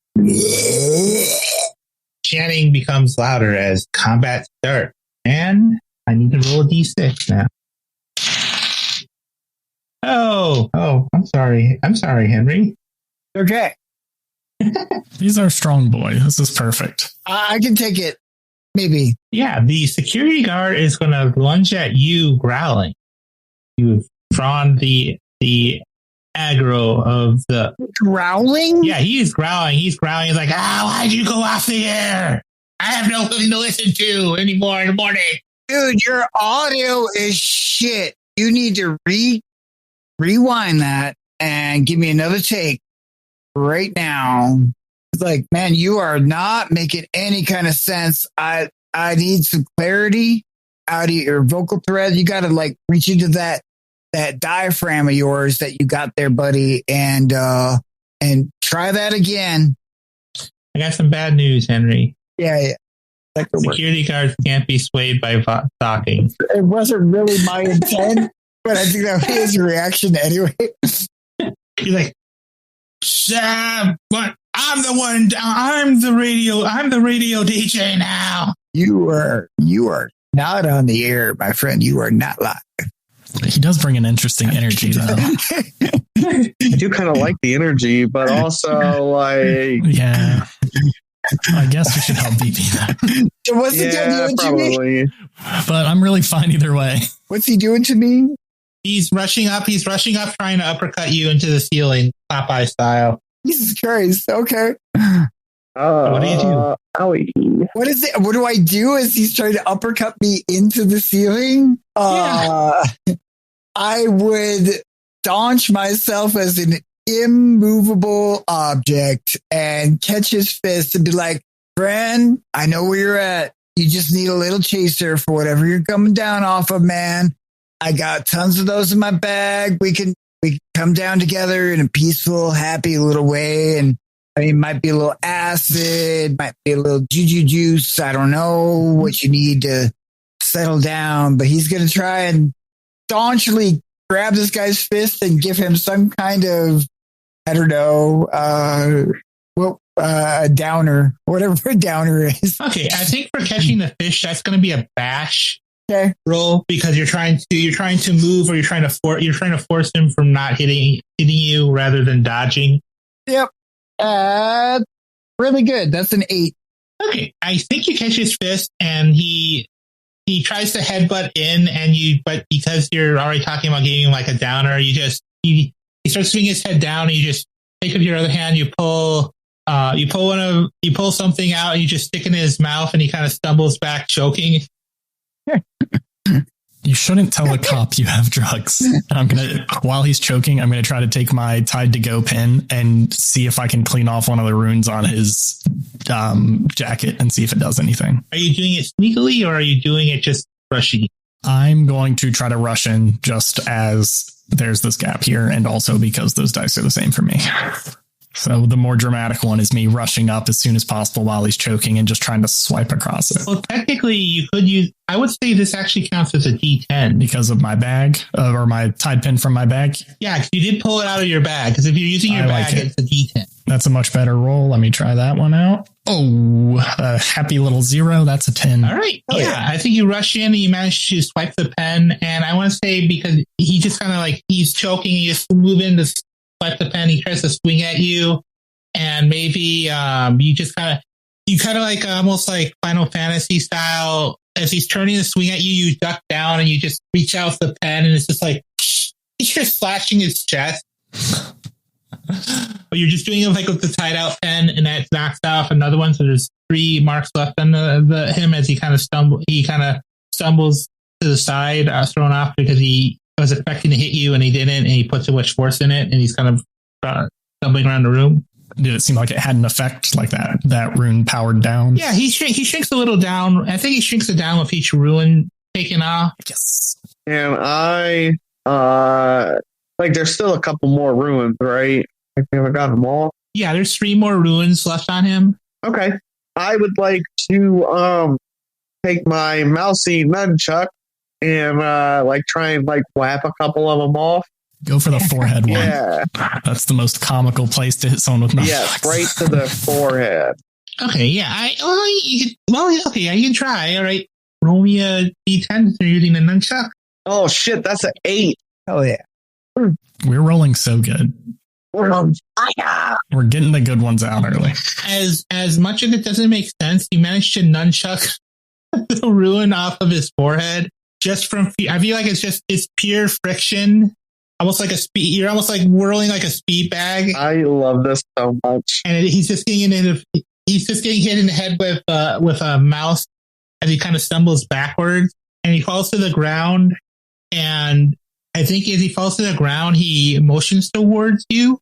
Chanting becomes louder as combat starts. And I need to roll a d6 now. Oh, I'm sorry. I'm sorry, Henry. Okay. These are strong boy. This is perfect. I can take it. Maybe. Yeah, the security guard is going to lunge at you, growling. You've drawn the aggro of the... Growling? Yeah, he's growling. He's growling. He's like, why'd you go off the air? I have nothing to listen to anymore in the morning. Dude, your audio is shit. You need to rewind that and give me another take right now. It's like, man, you are not making any kind of sense. I need some clarity out of your vocal thread. You got to reach into that diaphragm of yours that you got there, buddy, and try that again. I got some bad news, Henry. Yeah. Security guards can't be swayed by talking. It wasn't really my intent, but I think that was his reaction anyway. He's like, Sam, what? I'm the radio DJ now. You are not on the air, my friend. You are not live. He does bring an interesting energy, though. I do kind of like the energy, but also yeah. I guess we should help BP that. So what's he doing probably. to me? But I'm really fine either way. What's he doing to me? He's rushing up, trying to uppercut you into the ceiling, Popeye style. Jesus Christ. Okay. What do you do? Owie. What is it? What do I do as he's trying to uppercut me into the ceiling? I would staunch myself as an immovable object and catch his fist and be like, friend, I know where you're at. You just need a little chaser for whatever you're coming down off of, man. I got tons of those in my bag. We can come down together in a peaceful, happy little way. And I mean, might be a little acid, might be a little juju juice. I don't know what you need to settle down, but he's going to try and staunchly grab this guy's fist and give him some kind of, I don't know, a downer, whatever a downer is. Okay, I think for catching the fish, that's going to be a bash roll because you're trying to move, or you're trying to force him from not hitting you rather than dodging. Yep. Really good. That's an 8. Okay, I think you catch his fist, and he tries to headbutt in, but because you're already talking about giving him like a downer, he starts swinging his head down, and you just take up your other hand, you pull something out, and you just stick it in his mouth, and he kind of stumbles back, choking. You shouldn't tell a cop you have drugs. While he's choking, I'm gonna try to take my tied to go pin and see if I can clean off one of the runes on his jacket and see if it does anything. Are you doing it sneakily, or are you doing it just rushing? I'm going to try to rush in just as there's this gap here, and also because those dice are the same for me. So the more dramatic one is me rushing up as soon as possible while he's choking and just trying to swipe across it. Well, technically, you could use... I would say this actually counts as a D10. Because of my bag, or my tied pin from my bag? Yeah, because you did pull it out of your bag. Because if you're using your bag, it's a D10. That's a much better roll. Let me try that one out. Oh, a happy little 0. That's a 10. All right. Yeah, I think you rush in and you manage to swipe the pen. And I want to say, because he just kind of he's choking, you just move in to swipe the pen. He tries to swing at you. And maybe you just kind of, you kind of like almost like Final Fantasy style. As he's turning to swing at you, you duck down and you just reach out with the pen, and it's just like he's just slashing his chest. But you're just doing it like with the tied out pen, and that knocks off another one. So there's 3 marks left on him as he kind of stumbles to the side, thrown off because he was expecting to hit you and he didn't, and he puts too much force in it, and he's kind of stumbling around the room. Did it seem like it had an effect like that rune powered down? Yeah, he shrinks a little down. I think he shrinks it down with each rune taken off. Yes. And I like there's still a couple more ruins, right? I think I got them all. Yeah, there's 3 more ruins left on him. Okay. I would like to take my mousy nunchuck and like try and like whap a couple of them off. Go for the forehead one. Yeah. That's the most comical place to hit someone with nunchucks. Yeah, right to the forehead. Okay, yeah. You can try. All right. Roll me a d10 if you're using a nunchuck. Oh, shit, that's an 8. Oh, yeah. We're rolling so good. We're on fire. We're getting the good ones out early. As much of it doesn't make sense, you managed to nunchuck the ruin off of his forehead just from. I feel like it's pure friction, almost like a speed. You're almost like whirling like a speed bag. I love this so much. And he's just getting hit in the head with a mouse as he kind of stumbles backwards, and he falls to the ground. And I think as he falls to the ground, he motions towards you,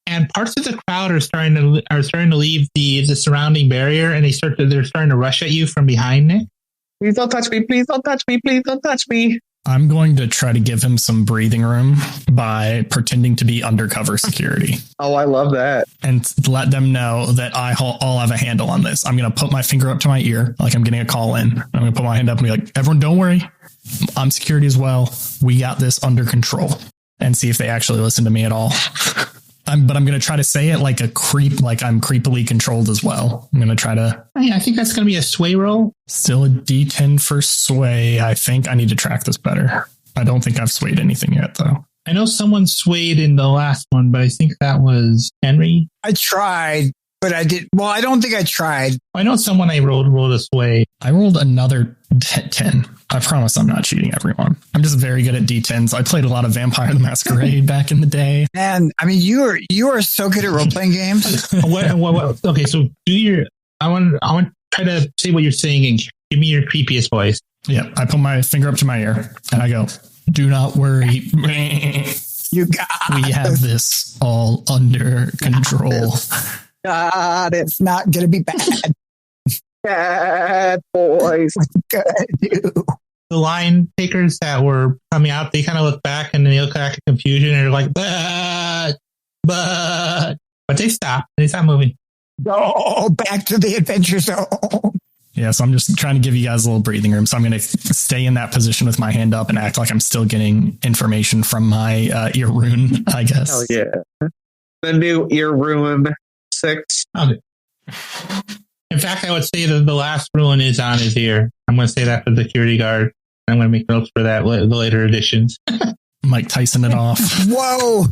and parts of the crowd are starting to leave the surrounding barrier, and they're starting to rush at you from behind Nick. Please don't touch me! Please don't touch me! Please don't touch me! I'm going to try to give him some breathing room by pretending to be undercover security. Oh, I love that. And let them know that I'll have a handle on this. I'm going to put my finger up to my ear like I'm getting a call in. I'm going to put my hand up and be like, everyone, don't worry. I'm security as well. We got this under control, and see if they actually listen to me at all. But I'm going to try to say it like a creep, like I'm creepily controlled as well. I'm going to try to. I think that's going to be a sway roll. Still a D10 for sway. I think I need to track this better. I don't think I've swayed anything yet, though. I know someone swayed in the last one, but I think that was Henry. I tried, but I did. Well, I don't think I tried. I know someone I rolled a sway. I rolled another 10. I promise I'm not cheating, everyone. I'm just very good at D10s. I played a lot of Vampire the Masquerade back in the day. And I mean, you are so good at role playing games. What? Okay, so I want to try to say what you're saying and give me your creepiest voice. Yeah, I put my finger up to my ear and I go, "Do not worry. You got we have this all under control." God, it's not going to be bad. Bad boys. What you gotta do? The line takers that were coming out, they kind of look back and they look back in confusion and they're like, but they stop. They stop moving. Go back to the adventure zone. Yeah, so I'm just trying to give you guys a little breathing room. So I'm going to stay in that position with my hand up and act like I'm still getting information from my ear rune, I guess. Oh, yeah. The new ear rune 6. Okay. In fact, I would say that the last rune is on his ear. I'm going to say that for the security guard. I'm going to make notes for that the later editions. Mike Tyson it off. Whoa!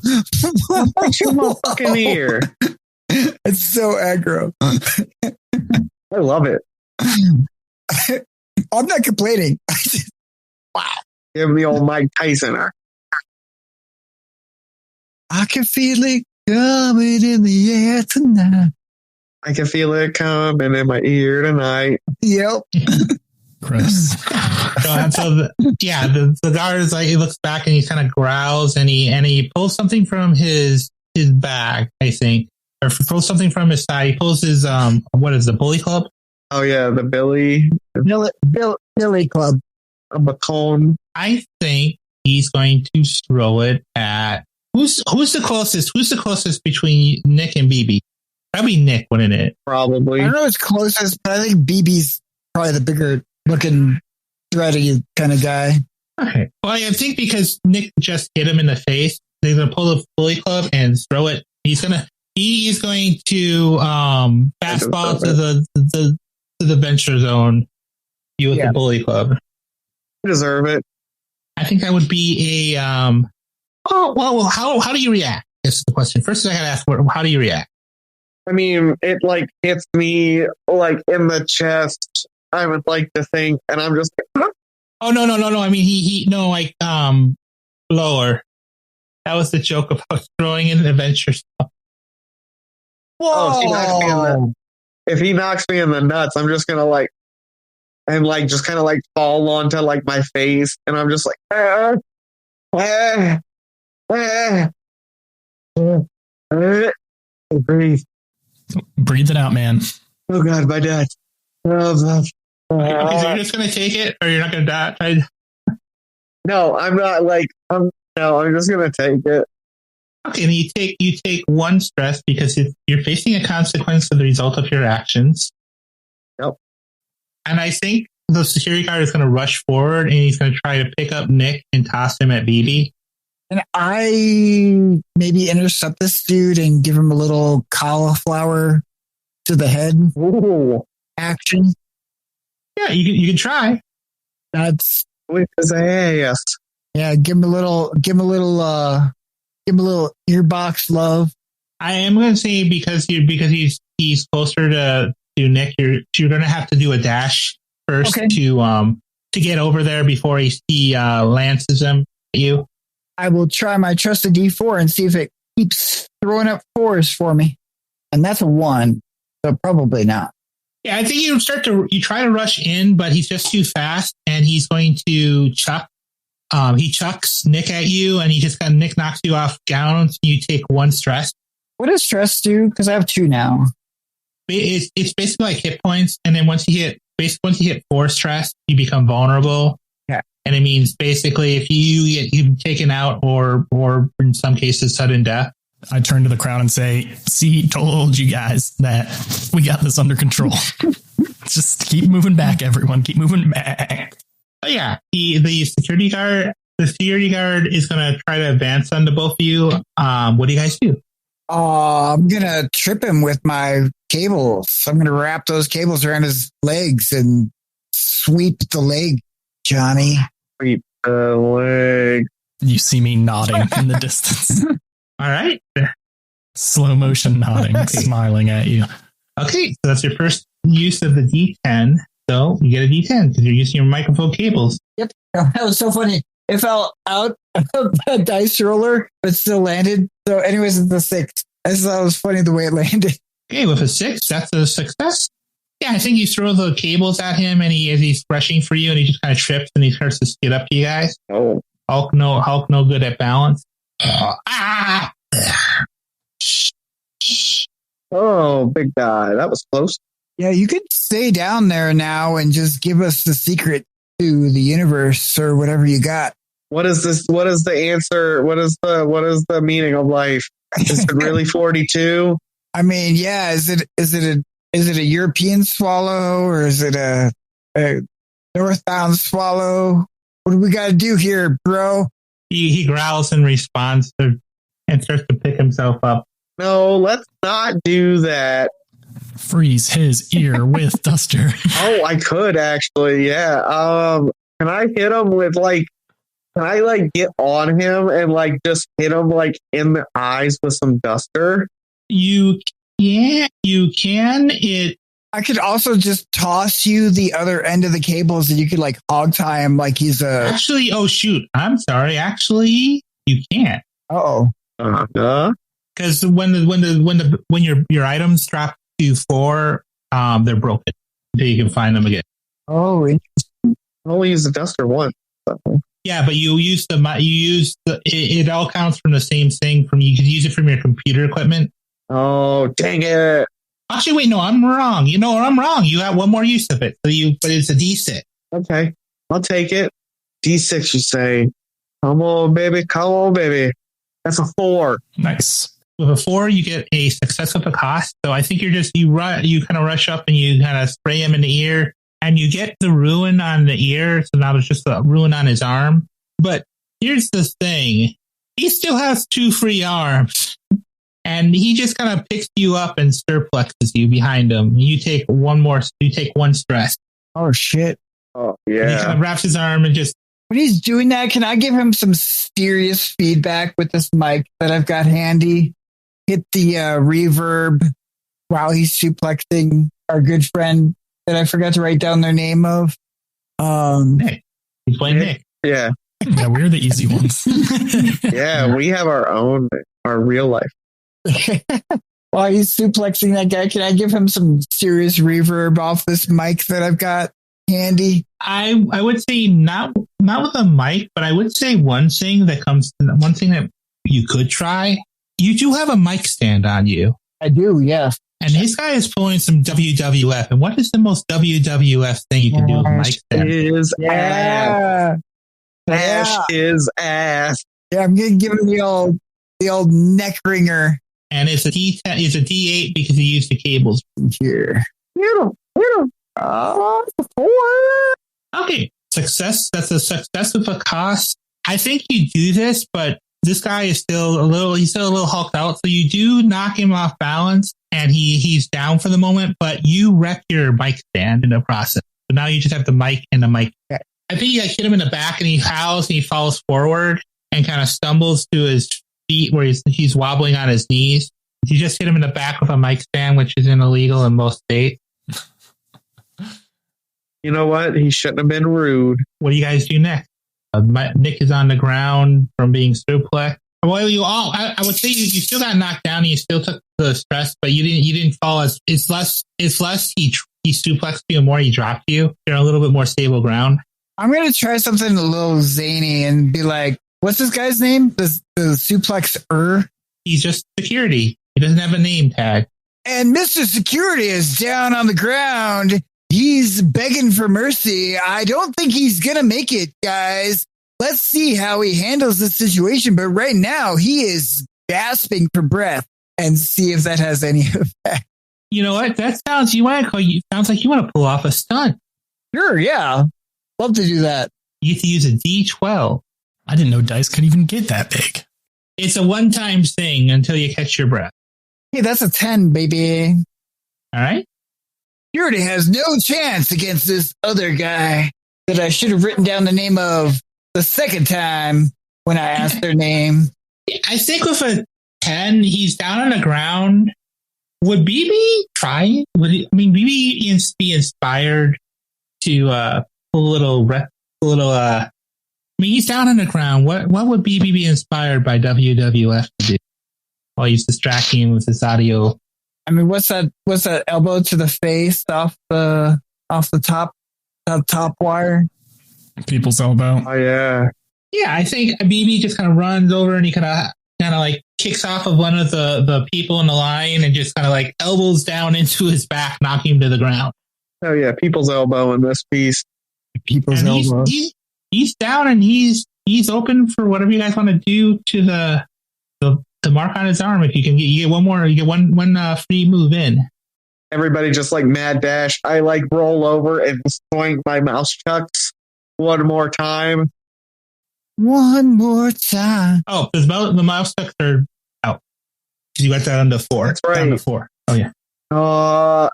What's your motherfucking ear? It's so aggro. I love it. I'm not complaining. Wow. Give me old Mike Tyson. I can feel it coming in the air tonight. I can feel it coming in my ear tonight. Yep. Gross. The guard is like, he looks back and he kind of growls and he pulls something from his bag, I think, or pulls something from his side. He pulls his what is the bully club? Oh yeah, the Billy Club. A bacone. I think he's going to throw it at who's the closest? Who's the closest between Nick and BB? Probably Nick, wouldn't it? Probably. I don't know what's closest, but I think BB's probably the bigger looking, thready kind of guy. Okay. Well, I think because Nick just hit him in the face, they're going to pull the bully club and throw it. He is going to fastball to the venture zone. You with the bully club. You deserve it. I think that would be a how do you react? That's the question. First, I got to ask, how do you react? I mean, it like hits me like in the chest, I would like to think, and I'm just oh no. I mean he no, like lower. That was the joke about throwing in adventure stuff. Whoa! Oh, if he knocks me in the nuts, I'm just gonna like and like just kind of like fall onto like my face, and I'm just like breathe. Breathe it out, man. Oh God, my dad. Okay, so you're just gonna take it, or you're not gonna die? No, I'm not. Like I'm just gonna take it. Okay, and you take one stress because you're facing a consequence for the result of your actions. Yep. And I think the security guard is going to rush forward and he's going to try to pick up Nick and toss him at BB. And I maybe intercept this dude and give him a little cauliflower to the head. Ooh. Action. Yeah, you can try. That's with his ass. Yeah, give him a little earbox love. I am going to say because he's closer to Nick, you're going to have to do a dash first to get over there before he lances him at you. I will try my trusted D4 and see if it keeps throwing up 4s for me, and that's a 1, so probably not. Yeah, I think you try to rush in, but he's just too fast, and he's going to chuck. He chucks Nick at you, and Nick knocks you off down. So you take 1 stress. What does stress do? Because I have 2 now. It's basically like hit points, and then once you hit 4 stress, you become vulnerable. Yeah, and it means basically if you get taken out, or in some cases sudden death. I turn to the crowd and say, "See, told you guys that we got this under control. Just keep moving back, everyone. Keep moving back." Oh, yeah, the security guard is going to try to advance onto both of you. What do you guys do? I'm going to trip him with my cables. I'm going to wrap those cables around his legs and sweep the leg, Johnny. Sweep the leg. You see me nodding in the distance. All right. Slow motion nodding, smiling at you. Okay, so that's your first use of the D10. So you get a D10 because you're using your microphone cables. Yep. That was so funny. It fell out of the dice roller, but still landed. So anyways, it's a 6. I just thought it was funny the way it landed. Okay, with a 6, that's a success. Yeah, I think you throw the cables at him, and as he's rushing for you, and he just kind of trips, and he starts to skid up to you guys. Oh. Hulk no good at balance. Oh, big guy. That was close. Yeah, you could stay down there now and just give us the secret to the universe or whatever you got. What is this? What is the answer? What is the meaning of life? Is it really 42? I mean, yeah. Is it a European swallow, or is it a northbound swallow? What do we got to do here, bro? He growls in response and starts to pick himself up. No, let's not do that. Freeze his ear with Duster. Oh, I could actually, yeah. Can I hit him with can I get on him and just hit him in the eyes with some Duster? You can. I could also just toss you the other end of the cables, and you could hog tie him like he's a. Actually, oh shoot! I'm sorry. Actually, you can't. Because when your items drop to 4, they're broken. So you can find them again. Oh, interesting. I only use the Duster once. Yeah, but you use it all counts from the same thing. You can use it from your computer equipment. Oh, dang it! Actually, wait, no, I'm wrong. I'm wrong. You have one more use of it. But it's a D6. Okay, I'll take it. D6, you say? Come on, baby. Come on, baby. That's a 4. Nice. With a 4, you get a success with a cost. So I think you kind of rush up and you kind of spray him in the ear, and you get the ruin on the ear. So now it's just a ruin on his arm. But here's the thing: he still has 2 free arms, and he just kind of picks you up and surplexes you behind him. You take 1 stress. Oh shit! Oh yeah. And he kind of wraps his arm and just. When he's doing that, can I give him some serious feedback with this mic that I've got handy? Hit the reverb while he's suplexing our good friend that I forgot to write down their name of. Nick. He's playing Nick. Yeah. Yeah, we're the easy ones. Yeah, we have our real life. While he's suplexing that guy, can I give him some serious reverb off this mic that I've got handy? I would say not with a mic, but I would say one thing that you could try. You do have a mic stand on you. I do, yes. And this guy is pulling some WWF. And what is the most WWF thing you can do with a mic stand? His ass. Bash his ass. Yeah, I'm gonna give him the old neck ringer. And it's a D8 because he used the cables here. Okay, success. That's a success with a cost. I think you do this, but this guy is still a little hulked out. So you do knock him off balance, and he's down for the moment. But you wreck your mic stand in the process. So now you just have the mic and the mic. I think you hit him in the back, and he howls and he falls forward and kind of stumbles to his feet where he's wobbling on his knees. You just hit him in the back with a mic stand, which is illegal in most states. You know what? He shouldn't have been rude. What do you guys do next? Nick is on the ground from being suplexed. Well, I would say you still got knocked down and you still took the stress, but you didn't fall it's less he suplexed you and more he dropped you. You're on a little bit more stable ground. I'm going to try something a little zany and be like, what's this guy's name? The suplexer? He's just security. He doesn't have a name tag. And Mr. Security is down on the ground. He's begging for mercy. I don't think he's going to make it, guys. Let's see how he handles this situation. But right now, he is gasping for breath and see if that has any effect. You know what? Sounds like you want to pull off a stunt. Sure, yeah. Love to do that. You have to use a D12. I didn't know dice could even get that big. It's a one-time thing until you catch your breath. Hey, that's a 10, baby. All right. Security has no chance against this other guy that I should have written down the name of the second time when I asked their name. I think with a 10, he's down on the ground. Would BB try? BB be inspired to pull a little? He's down on the ground. What would BB be inspired by WWF to do while he's distracting him with this audio? I mean, what's that elbow to the face off the top wire? People's elbow. Oh yeah. Yeah, I think BB just kind of runs over and he kind of like kicks off of one of the people in the line and just kind of like elbows down into his back, knocking him to the ground. Oh yeah, people's elbow in this piece. People's elbow. He's down and he's open for whatever you guys want to do to the mark on his arm. If you get one more, you get one free move in. Everybody just like mad dash. I like roll over and swing my mouse chucks one more time. One more time. Oh, because the mouse chucks are out. You got that under 4. That's right. Down to 4. Oh yeah.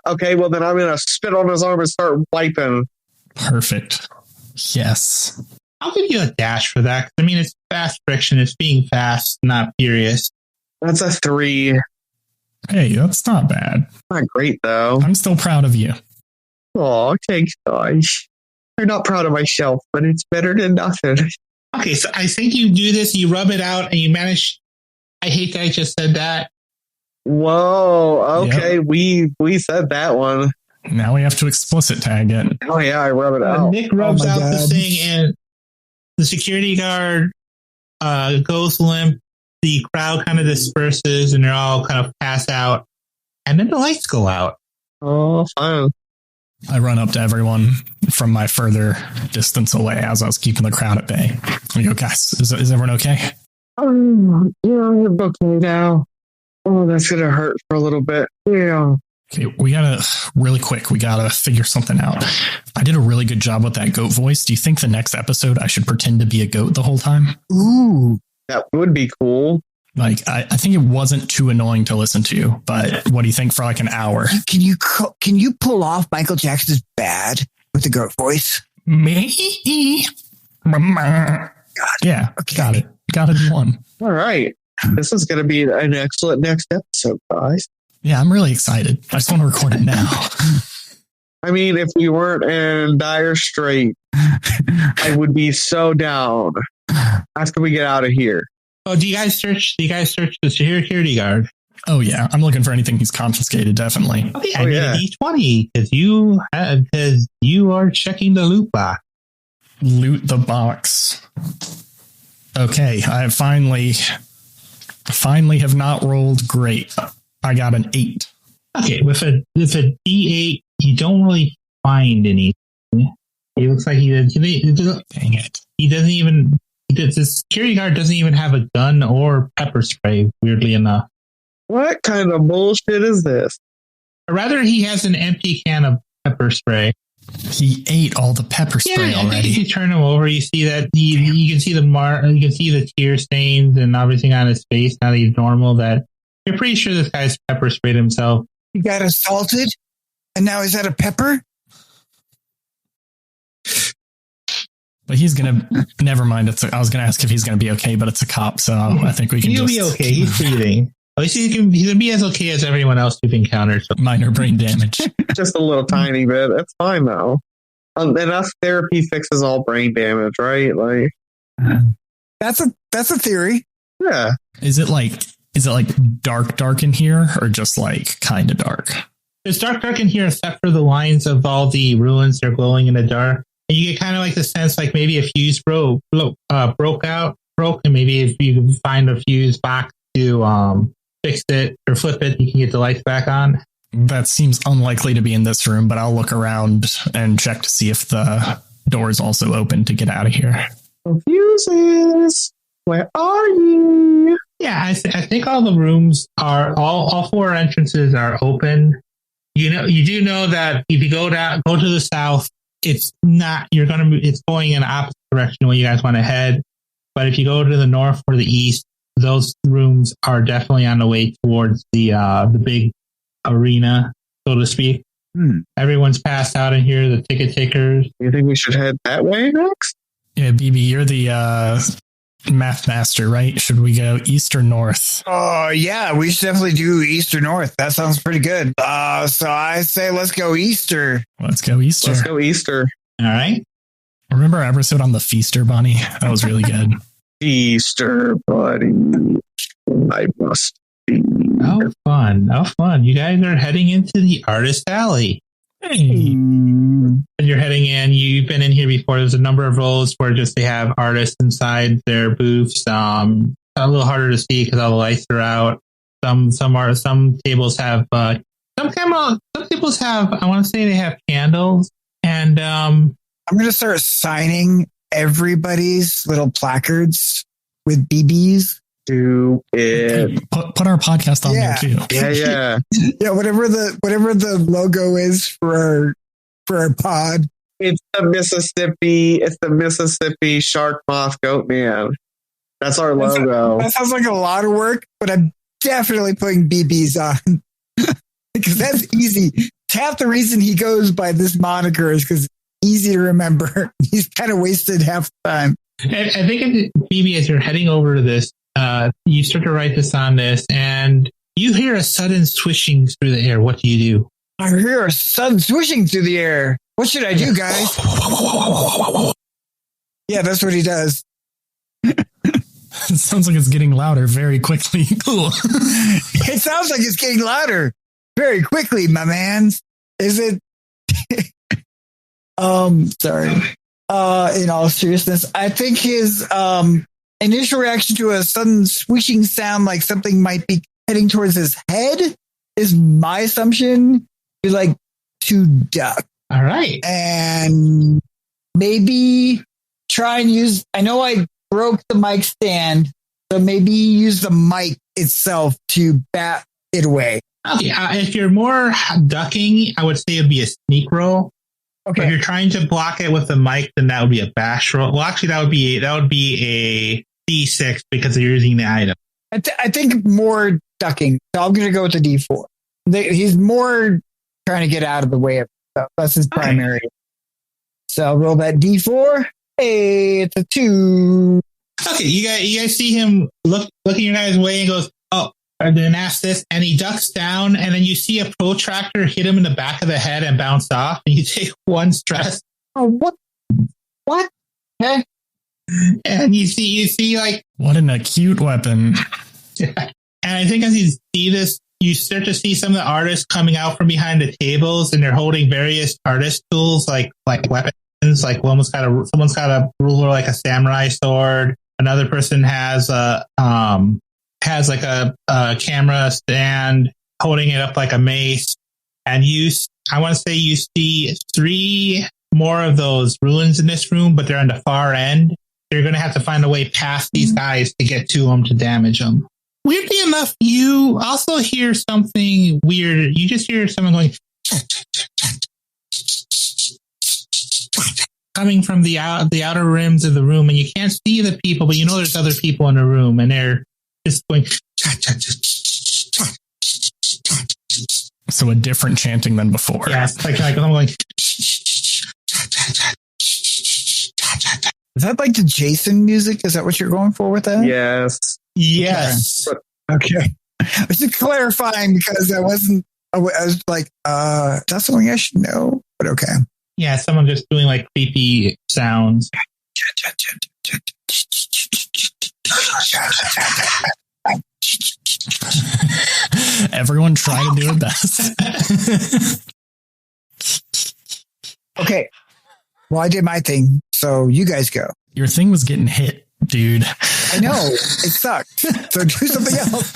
Okay. Well, then I'm gonna spit on his arm and start wiping. Perfect. Yes. I'll give you a dash for that. I mean, it's fast friction. It's being fast, not furious. That's a 3. Hey, that's not bad. Not great though. I'm still proud of you. Oh, thanks, guys. I'm not proud of myself, but it's better than nothing. Okay, so I think you do this, you rub it out, and you manage. I hate that I just said that. Whoa, okay, yep. we said that one. Now we have to explicit tag it. Oh yeah, I rub it out. Nick rubs out the thing, and the security guard goes limp. The crowd kind of disperses, and they're all kind of pass out, and then the lights go out. Oh, fine. I run up to everyone from my further distance away as I was keeping the crowd at bay. I go, guys, is everyone okay? Yeah, I'm okay now. Oh, that's going to hurt for a little bit. Yeah. Okay, we gotta figure something out. I did a really good job with that goat voice. Do you think the next episode I should pretend to be a goat the whole time? Ooh, that would be cool. Like, I think it wasn't too annoying to listen to, but what do you think for like an hour? Can you pull off Michael Jackson's Bad with the goat voice? Me? Yeah, okay. Got it in one. All right. This is going to be an excellent next episode, guys. Yeah, I'm really excited. I just want to record it now. I mean, if we weren't in dire strait, I would be so down. After we get out of here. Oh, do you guys search the security guard? Oh yeah, I'm looking for anything he's confiscated. Definitely. Okay, I need a D20 because you are checking the loot box. Loot the box. Okay, I finally have not rolled great. I got an 8. Okay, with a D8, you don't really find anything. It looks like he doesn't. Dang it! The security guard doesn't even have a gun or pepper spray. Weirdly enough. What kind of bullshit is this? Or rather, he has an empty can of pepper spray. He ate all the pepper spray already. If you turn him over, you see that you can see you can see the tear stains and everything on his face. Now that he's normal, that you're pretty sure this guy's pepper sprayed himself. He got assaulted, and now he's out of pepper. But he's gonna. Never mind. I was gonna ask if he's gonna be okay, but it's a cop, so I think we can. He'll be okay. He's breathing. At least he's gonna be as okay as everyone else you've encountered. So. Minor brain damage. Just a little tiny bit. It's fine though. Enough therapy fixes all brain damage, right? Like that's a theory. Yeah. Is it like dark in here, or just like kind of dark? It's dark in here, except for the lines of all the ruins. They're glowing in the dark. And you get kind of like the sense like maybe a fuse broke, and maybe if you can find a fuse box to fix it or flip it, you can get the lights back on. That seems unlikely to be in this room, but I'll look around and check to see if the door is also open to get out of here. Fuses, where are you? Yeah, I think all the rooms are all 4 entrances are open. You do know that if you go to the south, it's going in the opposite direction where you guys want to head. But if you go to the north or the east, those rooms are definitely on the way towards the big arena, so to speak. Everyone's passed out in here, the ticket takers. You think we should head that way next? Yeah, BB, you're the math master, right? Should we go east or north? Oh, yeah, we should definitely do east or north. That sounds pretty good. So I say let's go Easter. Let's go Easter. Let's go Easter. All right. Remember our episode on the Feaster Bunny? That was really good. Easter Bunny. I must be. Oh, fun. You guys are heading into the Artist Alley. Hey. And you're heading in. You've been in here before. There's a number of rows where they have artists inside their booths. A little harder to see because all the lights are out. Some tables have some tables have. I want to say they have candles. And I'm going to start signing everybody's little placards with BBs. Do it. Put our podcast on there too. Yeah. Yeah, whatever the logo is for our pod. It's the Mississippi Shark Moth Goat Man. That's our logo. That sounds like a lot of work, but I'm definitely putting BBs on. Because that's easy. Half the reason he goes by this moniker is because it's easy to remember. He's kind of wasted half the time. I think BB, as you're heading over to this, you start to write this on this, and you hear a sudden swishing through the air. What do you do? I hear a sudden swishing through the air. What should I do, guys? Yeah, that's what he does. It sounds like it's getting louder very quickly. Cool. It sounds like it's getting louder very quickly, my man. Is it? Sorry. In all seriousness, I think his initial reaction to a sudden swishing sound, like something might be heading towards his head, is my assumption. Be like to duck. All right, and maybe try and use. I know I broke the mic stand, so maybe use the mic itself to bat it away. Okay, if you're more ducking, I would say it'd be a sneak roll. Okay. If you're trying to block it with the mic, then that would be a bash roll. Well, actually, that would be a D6 because you're using the item. I think more ducking. So I'm going to go with the D4. He's more trying to get out of the way of stuff. That's his primary. Okay. So I'll roll that D4. Hey, it's a 2. Okay, you guys see him looking your guys' way and goes, "Oh, And then ask this, and he ducks down, and then you see a protractor hit him in the back of the head and bounce off, and you take one stress. Oh, what? Okay. And you see like, what an acute weapon. Yeah. And I think as you see this, you start to see some of the artists coming out from behind the tables, and they're holding various artist tools like weapons. Like someone's got a ruler, like a samurai sword. Another person has a camera stand, holding it up like a mace. And I want to say you see 3 more of those ruins in this room, but they're on the far end. You're going to have to find a way past these guys to get to them to damage them. Weirdly enough, you also hear something weird. You just hear someone going coming from the outer rims of the room, and you can't see the people, but you know there's other people in the room, and they're just going. So a different chanting than before. Yeah, like I'm going. Is that like the Jason music? Is that what you're going for with that? Yes. Okay. I was just clarifying because I was like, that's something I should know, but okay. Yeah, someone just doing like creepy sounds. Everyone try to do their best. Okay. Well, I did my thing, so you guys go. Your thing was getting hit, dude. I know. It sucked. So do something else.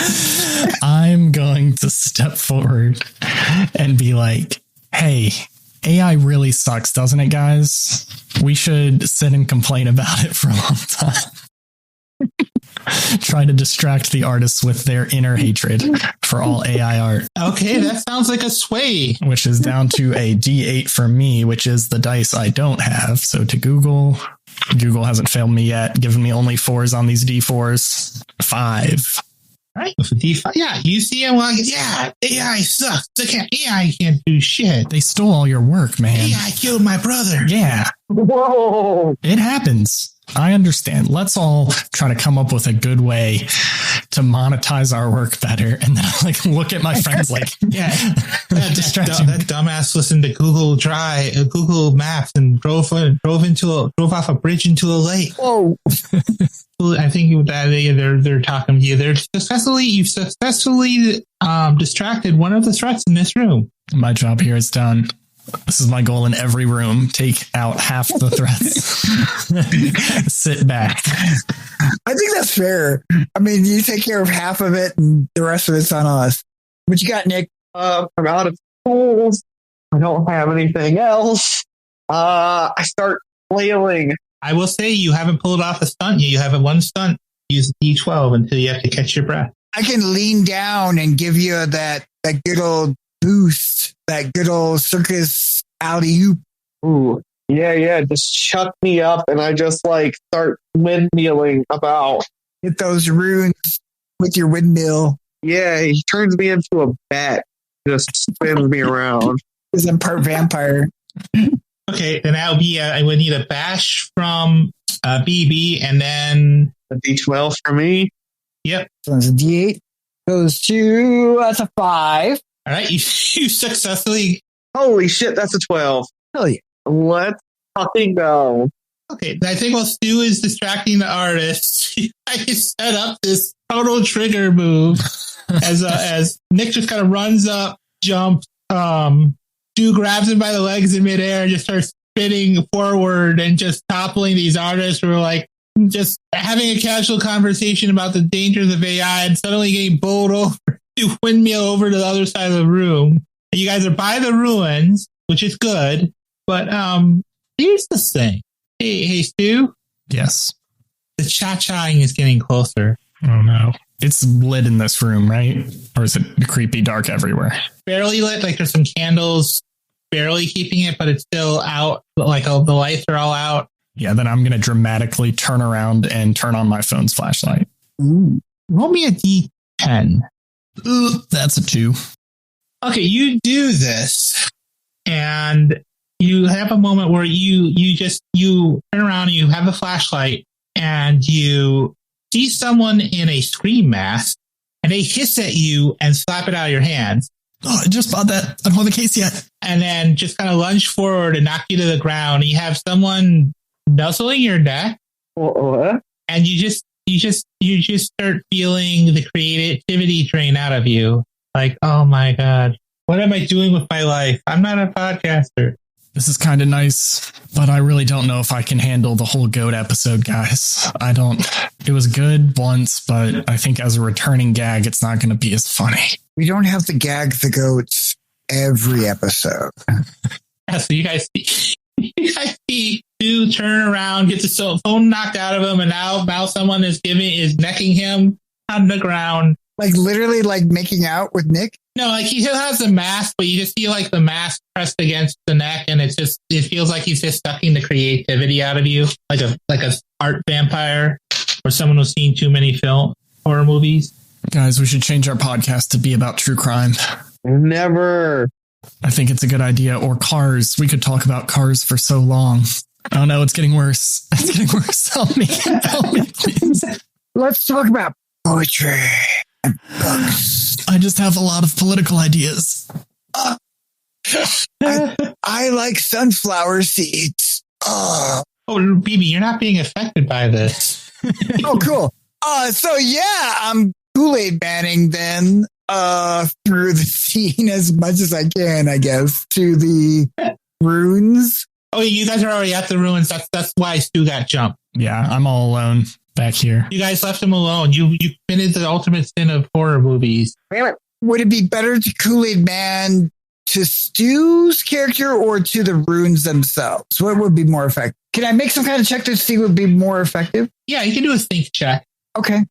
I'm going to step forward and be like, hey, AI really sucks, doesn't it, guys? We should sit and complain about it for a long time. Try to distract the artists with their inner hatred for all AI art. Okay, that sounds like a sway. Which is down to a D8 for me, which is the dice I don't have. So to Google hasn't failed me yet, giving me only 4s on these D4s. 5. Right, with a D5. Yeah, you see him like, yeah, AI sucks. AI can't do shit. They stole all your work, man. AI killed my brother. Yeah. Whoa. It happens. I understand. Let's all try to come up with a good way to monetize our work better. And then I look at my friends like, yeah, that dumbass listened to Google Maps and drove off a bridge into a lake. Whoa. I think that they're talking to you. You've successfully distracted one of the threats in this room. My job here is done. This is my goal in every room. Take out half the threats. Sit back. I think that's fair. I mean, you take care of half of it and the rest of it's on us. What you got, Nick? I'm out of tools. I don't have anything else. I start flailing. I will say you haven't pulled off a stunt yet. You have one stunt. Use D12 until you have to catch your breath. I can lean down and give you that good old boost, that good old circus alley-oop. Ooh, yeah. Just chuck me up, and I just start windmilling about. Hit those runes with your windmill. Yeah, he turns me into a bat. Just spins me around. Because I'm part vampire. Okay, then that would be. I would need a bash from BB, and then a D12 for me. Yep. So it's a D8. Goes to that's a 5. All right, you successfully. Holy shit, that's a 12. Hell yeah. Let's fucking go. Okay, I think while Stu is distracting the artist, I can set up this total trigger move as Nick just kind of runs up, jumps. Stu grabs him by the legs in midair and just starts spinning forward and just toppling these artists who are just having a casual conversation about the dangers of AI and suddenly getting bowled over to windmill over to the other side of the room. You guys are by the ruins, which is good, but here's the thing. Hey, Stu? Yes. The cha-chaing is getting closer. Oh, no. It's lit in this room, right? Or is it creepy dark everywhere? Barely lit, there's some candles barely keeping it, but it's still out, the lights are all out. Yeah, then I'm going to dramatically turn around and turn on my phone's flashlight. Ooh. Roll me a D10. Ooh, that's a 2. Okay, you do this, and you have a moment where you turn around and you have a flashlight, and you see someone in a scream mask and they hiss at you and slap it out of your hands. Oh, I just bought that. I don't have the case yet. And then just kind of lunge forward and knock you to the ground. And you have someone nuzzling your neck. And you just start feeling the creativity drain out of you. Like, oh my God, what am I doing with my life? I'm not a podcaster. This is kind of nice, but I really don't know if I can handle the whole goat episode, guys. It was good once, but I think as a returning gag, it's not going to be as funny. We don't have to gag the goats every episode. Yeah, so you guys see Stu turn around, get the phone knocked out of him, and now someone is necking him on the ground. Like literally like making out with Nick? No, like he still has the mask, but you just feel like the mask pressed against the neck, and it feels like he's just sucking the creativity out of you, like a art vampire or someone who's seen too many horror movies. Guys, we should change our podcast to be about true crime. Never. I think it's a good idea. Or Cars. We could talk about Cars for so long. Oh no, it's getting worse. It's getting worse. Help me, please. Let's talk about poetry and books. I just have a lot of political ideas. I like sunflower seeds. Oh, BB, you're not being affected by this. Oh, cool. So yeah, I'm Kool-Aid banning then through the scene as much as I can, I guess, to the ruins. Oh, you guys are already at the ruins. That's why Stu got jumped. Yeah, I'm all alone back here. You guys left him alone. You committed the ultimate sin of horror movies. Would it be better to Kool-Aid Man to Stu's character or to the runes themselves? What would be more effective? Can I make some kind of check to see what would be more effective? Yeah, you can do a think check. Okay.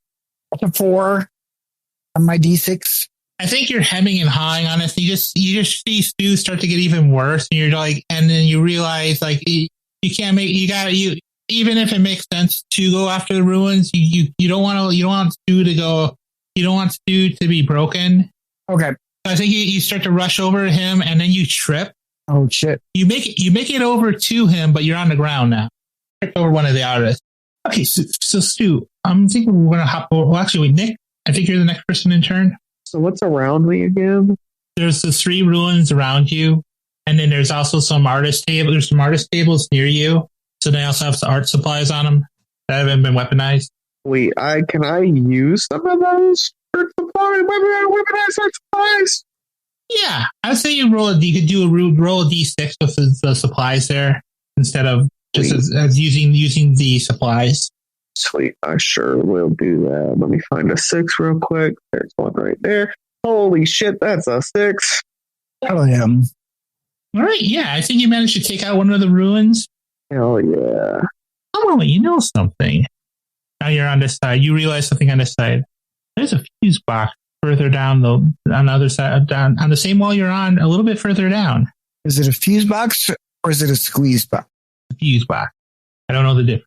That's a 4 on my D6. I think you're hemming and hawing on this. You just see Stu start to get even worse, and you're like, and then you realize like you can't make even if it makes sense to go after the ruins, you don't want Stu to be broken. Okay. So I think you start to rush over him, and then you trip. Oh shit! You make it over to him, but you're on the ground now. Trip over one of the artists. Okay, so Stu, I'm thinking we're gonna hop over. Well, actually, wait, Nick, I think you're the next person in turn. So what's around me again? There's the 3 ruins around you, and then there's also some artist tables. There's some artist tables near you. So they also have some art supplies on them that haven't been weaponized. Wait, can I use some of those art supplies? Weaponized art supplies? Yeah, I would say you could do roll a d6 with the supplies there instead of just as using the supplies. Sweet, I sure will do that. Let me find a 6 real quick. There's one right there. Holy shit, that's a 6. Hell yeah. All right, yeah, I think you managed to take out one of the ruins. Hell yeah. I'm gonna let you know something. Now you're on this side. You realize something on this side. There's a fuse box further down on the other side, down on the same wall you're on, a little bit further down. Is it a fuse box or is it a squeeze box? A fuse box. I don't know the difference.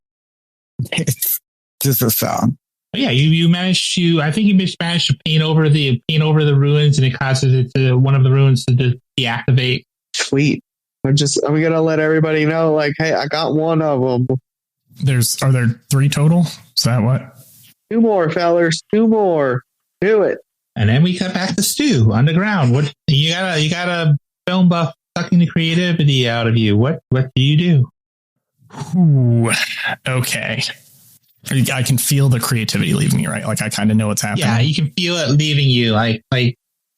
It's just a sound. But yeah, you managed to. I think you managed to paint over the ruins, and it causes it to one of the ruins to deactivate. Sweet. I'm gonna let everybody know, like, hey, I got one of them. Are there 3 total? Is that what? 2 more, fellers. 2 more. Do it. And then we cut back to Stu on the ground. What you got a film buff sucking the creativity out of you. What do you do? Ooh, okay. I can feel the creativity leaving me, right? Like I kind of know what's happening. Yeah, you can feel it leaving you. Like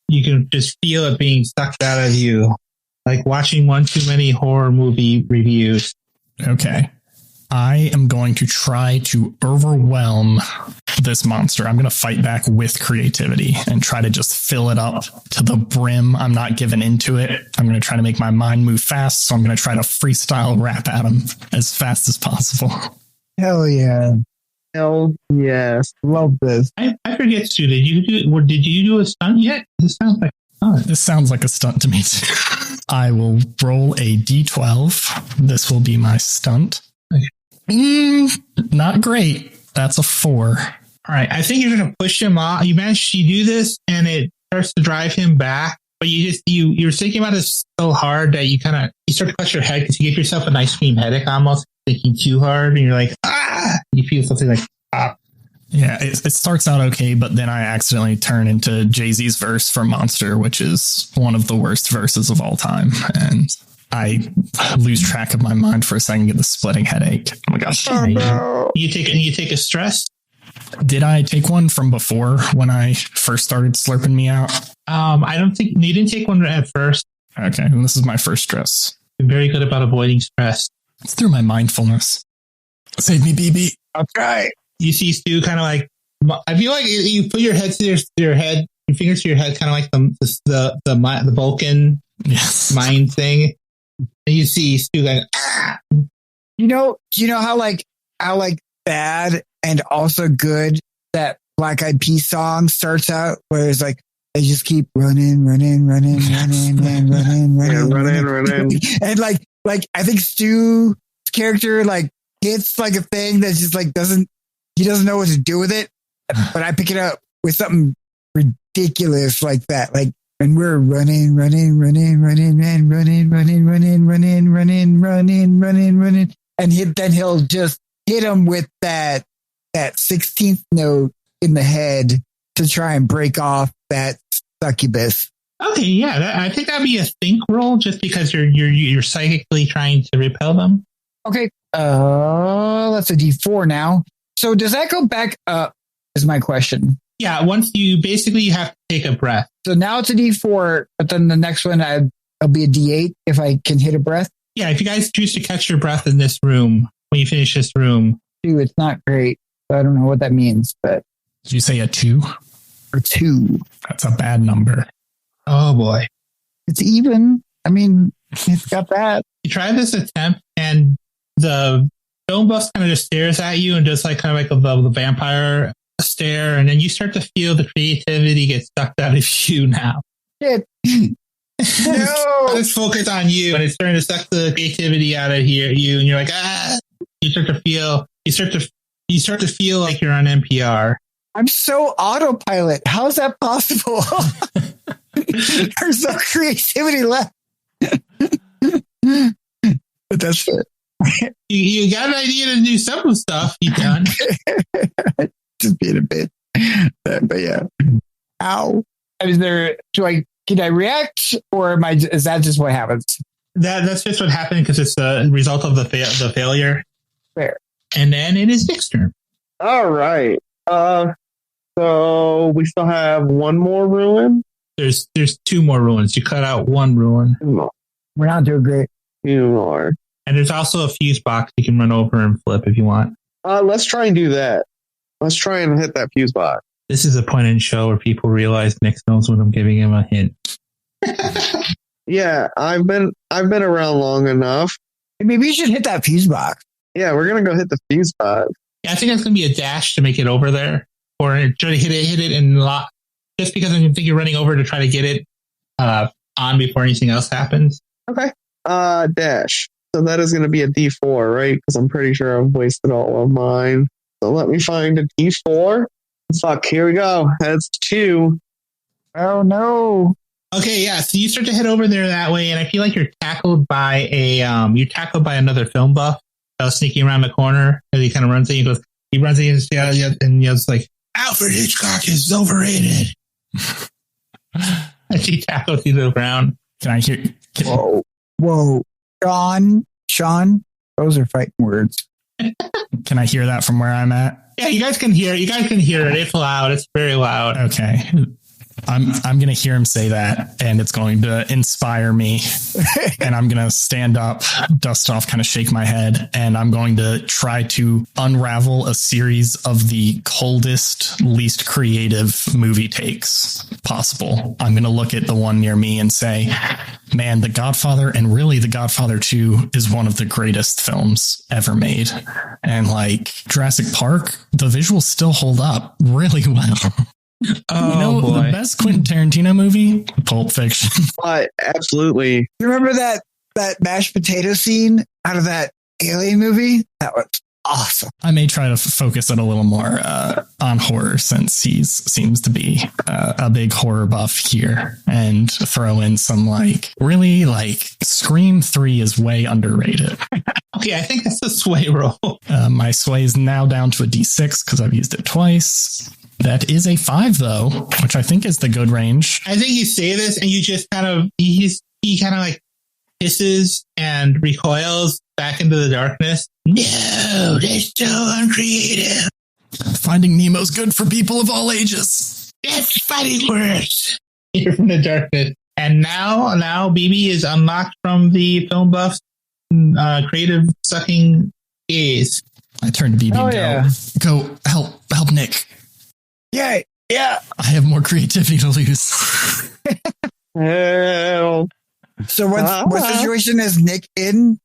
you can just feel it being sucked out of you. Like watching one too many horror movie reviews. Okay. I am going to try to overwhelm this monster. I'm going to fight back with creativity and try to just fill it up to the brim. I'm not giving into it. I'm going to try to make my mind move fast. So I'm going to try to freestyle rap at him as fast as possible. Hell yeah. Hell yes. Love this. I forget, Stu, did you do a stunt yet? This sounds like a stunt to me too. I will roll a d12. This will be my stunt. Not great. That's a 4. All right. I think you're going to push him off. You managed to do this, and it starts to drive him back. But you're thinking about it so hard that you start to clutch your head because you give yourself an ice cream headache almost, thinking too hard, and you're like, ah! You feel something like pop. Yeah, it starts out okay, but then I accidentally turn into Jay-Z's verse for Monster, which is one of the worst verses of all time. And I lose track of my mind for a second, get the splitting headache. Oh my gosh. Oh, no. You take a stress? Did I take one from before when I first started slurping me out? I don't think you didn't take one at first. Okay, well, this is my first stress. You're very good about avoiding stress. It's through my mindfulness. Save me, BB. Okay. You see Stu kind of like, I feel like you put your head to your head, your fingers to your head, kind of like the Vulcan mind thing. And you see Stu going, ah! You know how bad and also good that Black Eyed Peas song starts out, where it's like, they just keep running. And like, I think Stu's character, like, hits like a thing that's just like, he doesn't know what to do with it. But I pick it up with something ridiculous like that. Like, and we're running. And then he'll just hit him with that 16th note in the head to try and break off that succubus. Okay, yeah, I think that'd be a think roll, just because you're psychically trying to repel them. Okay, that's a D4 now. So does that go back up? Is my question. Yeah, once you have to take a breath. So now it's a D4, but then the next one I'll be a D8 if I can hit a breath. Yeah, if you guys choose to catch your breath in this room when you finish this room. 2, it's not great. So I don't know what that means, but. Did you say a 2? Or 2. That's a bad number. Oh boy. It's even. I mean, it's got that. You try this attempt and the film buff kind of just stares at you and does like kind of like the vampire stare, and then you start to feel the creativity get sucked out of you now. Shit. No. Let's focus on you, and it's starting to suck the creativity out of you, and you're like, ah. You start to feel like you're on NPR. I'm so autopilot. How is that possible? There's no creativity left. But that's it. You got an idea to do some stuff. You done? Just being a bit. But yeah. Ow. Can I react, or is that just what happens? That's just what happened because it's the result of the failure. Fair. And then it is Nick's turn. All right. So we still have one more ruin. There's 2 more ruins. You cut out 1 ruin. We're not doing great. 2 more. And there's also a fuse box you can run over and flip if you want. Let's try and do that. Let's try and hit that fuse box. This is a point in the show where people realize Nick knows when I'm giving him a hint. Yeah, I've been around long enough. Maybe you should hit that fuse box. Yeah, we're gonna go hit the fuse box. Yeah, I think that's gonna be a dash to make it over there, or try to hit it and lock. Just because I think you're running over to try to get it on before anything else happens. Okay. Dash. So that is gonna be a D4, right? Because I'm pretty sure I've wasted all of mine. So let me find a D4. Fuck, here we go. That's 2. Oh no. Okay, yeah. So you start to head over there that way, and I feel like you're tackled by another film buff sneaking around the corner as he kind of runs in. He runs in and yells like, "Alfred Hitchcock is overrated." And she tackles you to the ground. Can I hear? Whoa, Sean. Those are fighting words. Can I hear that from where I'm at? Yeah, you guys can hear it. It's loud. It's very loud. Okay. I'm going to hear him say that, and it's going to inspire me. And I'm going to stand up, dust off, kind of shake my head, and I'm going to try to unravel a series of the coldest, least creative movie takes possible. I'm going to look at the one near me and say, man, The Godfather, and really The Godfather 2 is one of the greatest films ever made. And like Jurassic Park, the visuals still hold up really well. Oh, boy. The best Quentin Tarantino movie? Pulp Fiction. Absolutely. You remember that mashed potato scene out of that Alien movie? That was awesome. I may try to focus it a little more on horror, since he seems to be a big horror buff here, and throw in some Scream 3 is way underrated. Okay, I think that's a sway roll. My sway is now down to a D6 because I've used it twice. That is a 5, though, which I think is the good range. I think you say this and you just kind of, he kind of like hisses and recoils back into the darkness. No, that's so uncreative. Finding Nemo's good for people of all ages. That's fighting words. Here from the darkness. And now BB is unlocked from the film buff's creative sucking gaze. I turn to BB and go help Nick. Yeah. I have more creativity to lose. So what situation is Nick in?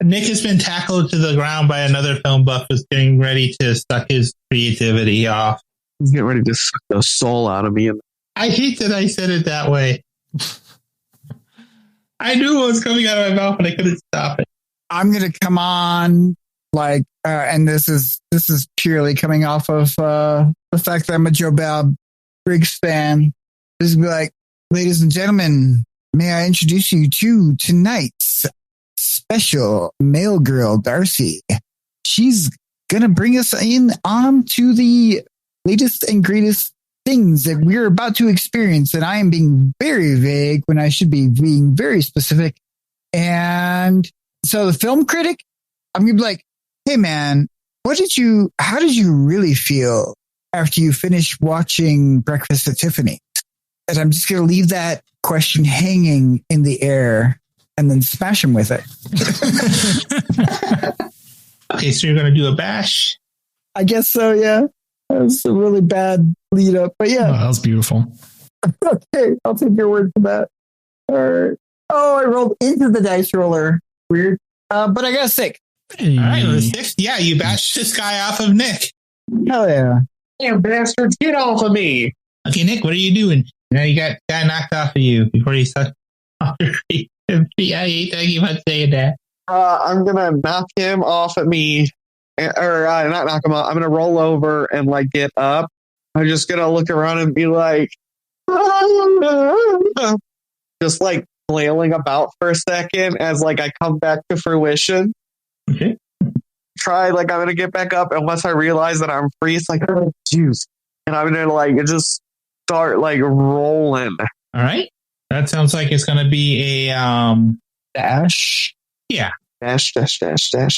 Nick has been tackled to the ground by another film buff who's getting ready to suck his creativity off. He's getting ready to suck the soul out of me. I hate that I said it that way. I knew what was coming out of my mouth, but I couldn't stop it. I'm going to come on and this is purely coming off of the fact that I'm a Joe Bob Briggs fan. This is like, ladies and gentlemen, may I introduce you to tonight's special male girl, Darcy. She's going to bring us on to the latest and greatest things that we're about to experience. And I am being very vague when I should be being very specific. And so the film critic, I'm going to be like, hey man, how did you really feel after you finished watching Breakfast at Tiffany's? And I'm just going to leave that question hanging in the air and then smash him with it. Okay, so you're going to do a bash? I guess so, yeah. That was a really bad lead up, but yeah. Oh, that was beautiful. Okay, I'll take your word for that. All right. Oh, I rolled into the dice roller. Weird. But I got a 6. Hey. All right, well, 6. Yeah, you bashed this guy off of Nick. Hell yeah. Damn bastards, get off of me. Okay, Nick, what are you doing? Now you got guy knocked off of you before you sucked off your creativity. I hate that you about saying that. I'm going to knock him off at me. Or not knock him off. I'm going to roll over and like get up. I'm just going to look around and be like, just like flailing about for a second as like I come back to fruition. Okay. I'm going to get back up. And once I realize that I'm free, it's like, oh, juice. And I'm going to like just start like rolling. All right. That sounds like it's going to be a dash. Yeah. Dash.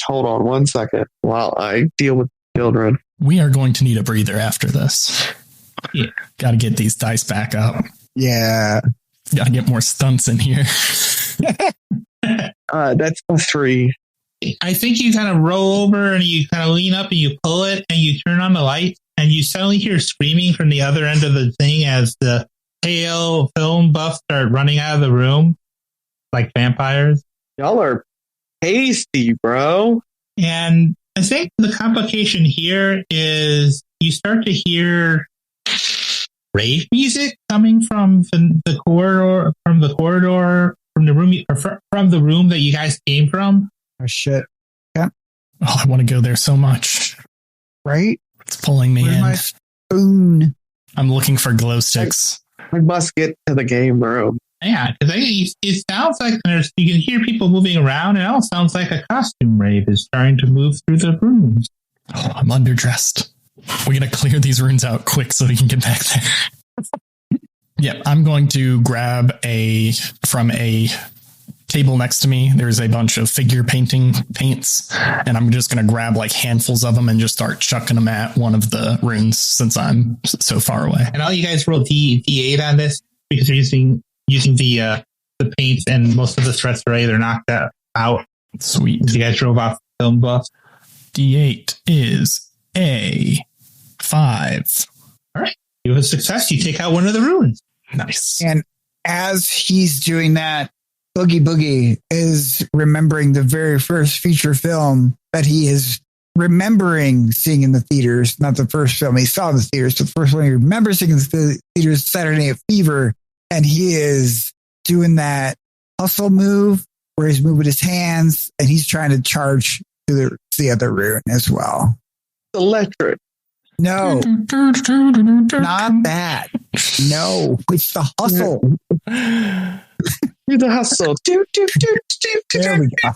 Hold on 1 second while I deal with children. We are going to need a breather after this. Yeah. Got to get these dice back up. Yeah. Got to get more stunts in here. That's a 3. I think you kind of roll over and you kind of lean up and you pull it and you turn on the light and you suddenly hear screaming from the other end of the thing as the pale film buffs start running out of the room like vampires. Y'all are tasty, bro. And I think the complication here is you start to hear rave music coming from the corridor, from the room that you guys came from. Oh shit! Yeah. Oh, I want to go there so much. Right? It's pulling me in. My spoon. I'm looking for glow sticks. I must get to the game room. Yeah, because it sounds like you can hear people moving around, and it all sounds like a costume rave is starting to move through the rooms. Oh, I'm underdressed. We're going to clear these runes out quick so we can get back there. Yeah, I'm going to grab from a table next to me. There's a bunch of figure paints, and I'm just going to grab like handfuls of them and just start chucking them at one of the runes since I'm so far away. And all you guys roll D8 on this because you're using the paints, and most of the threats are either knocked out. Sweet. You guys drove off film buffs. D8 is a 5. All right. You have a success. You take out one of the ruins. Nice. And as he's doing that, Boogie is remembering the very first feature film that he is remembering seeing in the theaters. Not the first film he saw in the theaters, but the first one he remembers seeing in the theaters, Saturday Night Fever. And he is doing that hustle move where he's moving his hands and he's trying to charge to the other rune as well. Electric. No, not that. No, it's the hustle. Do the hustle. There we go.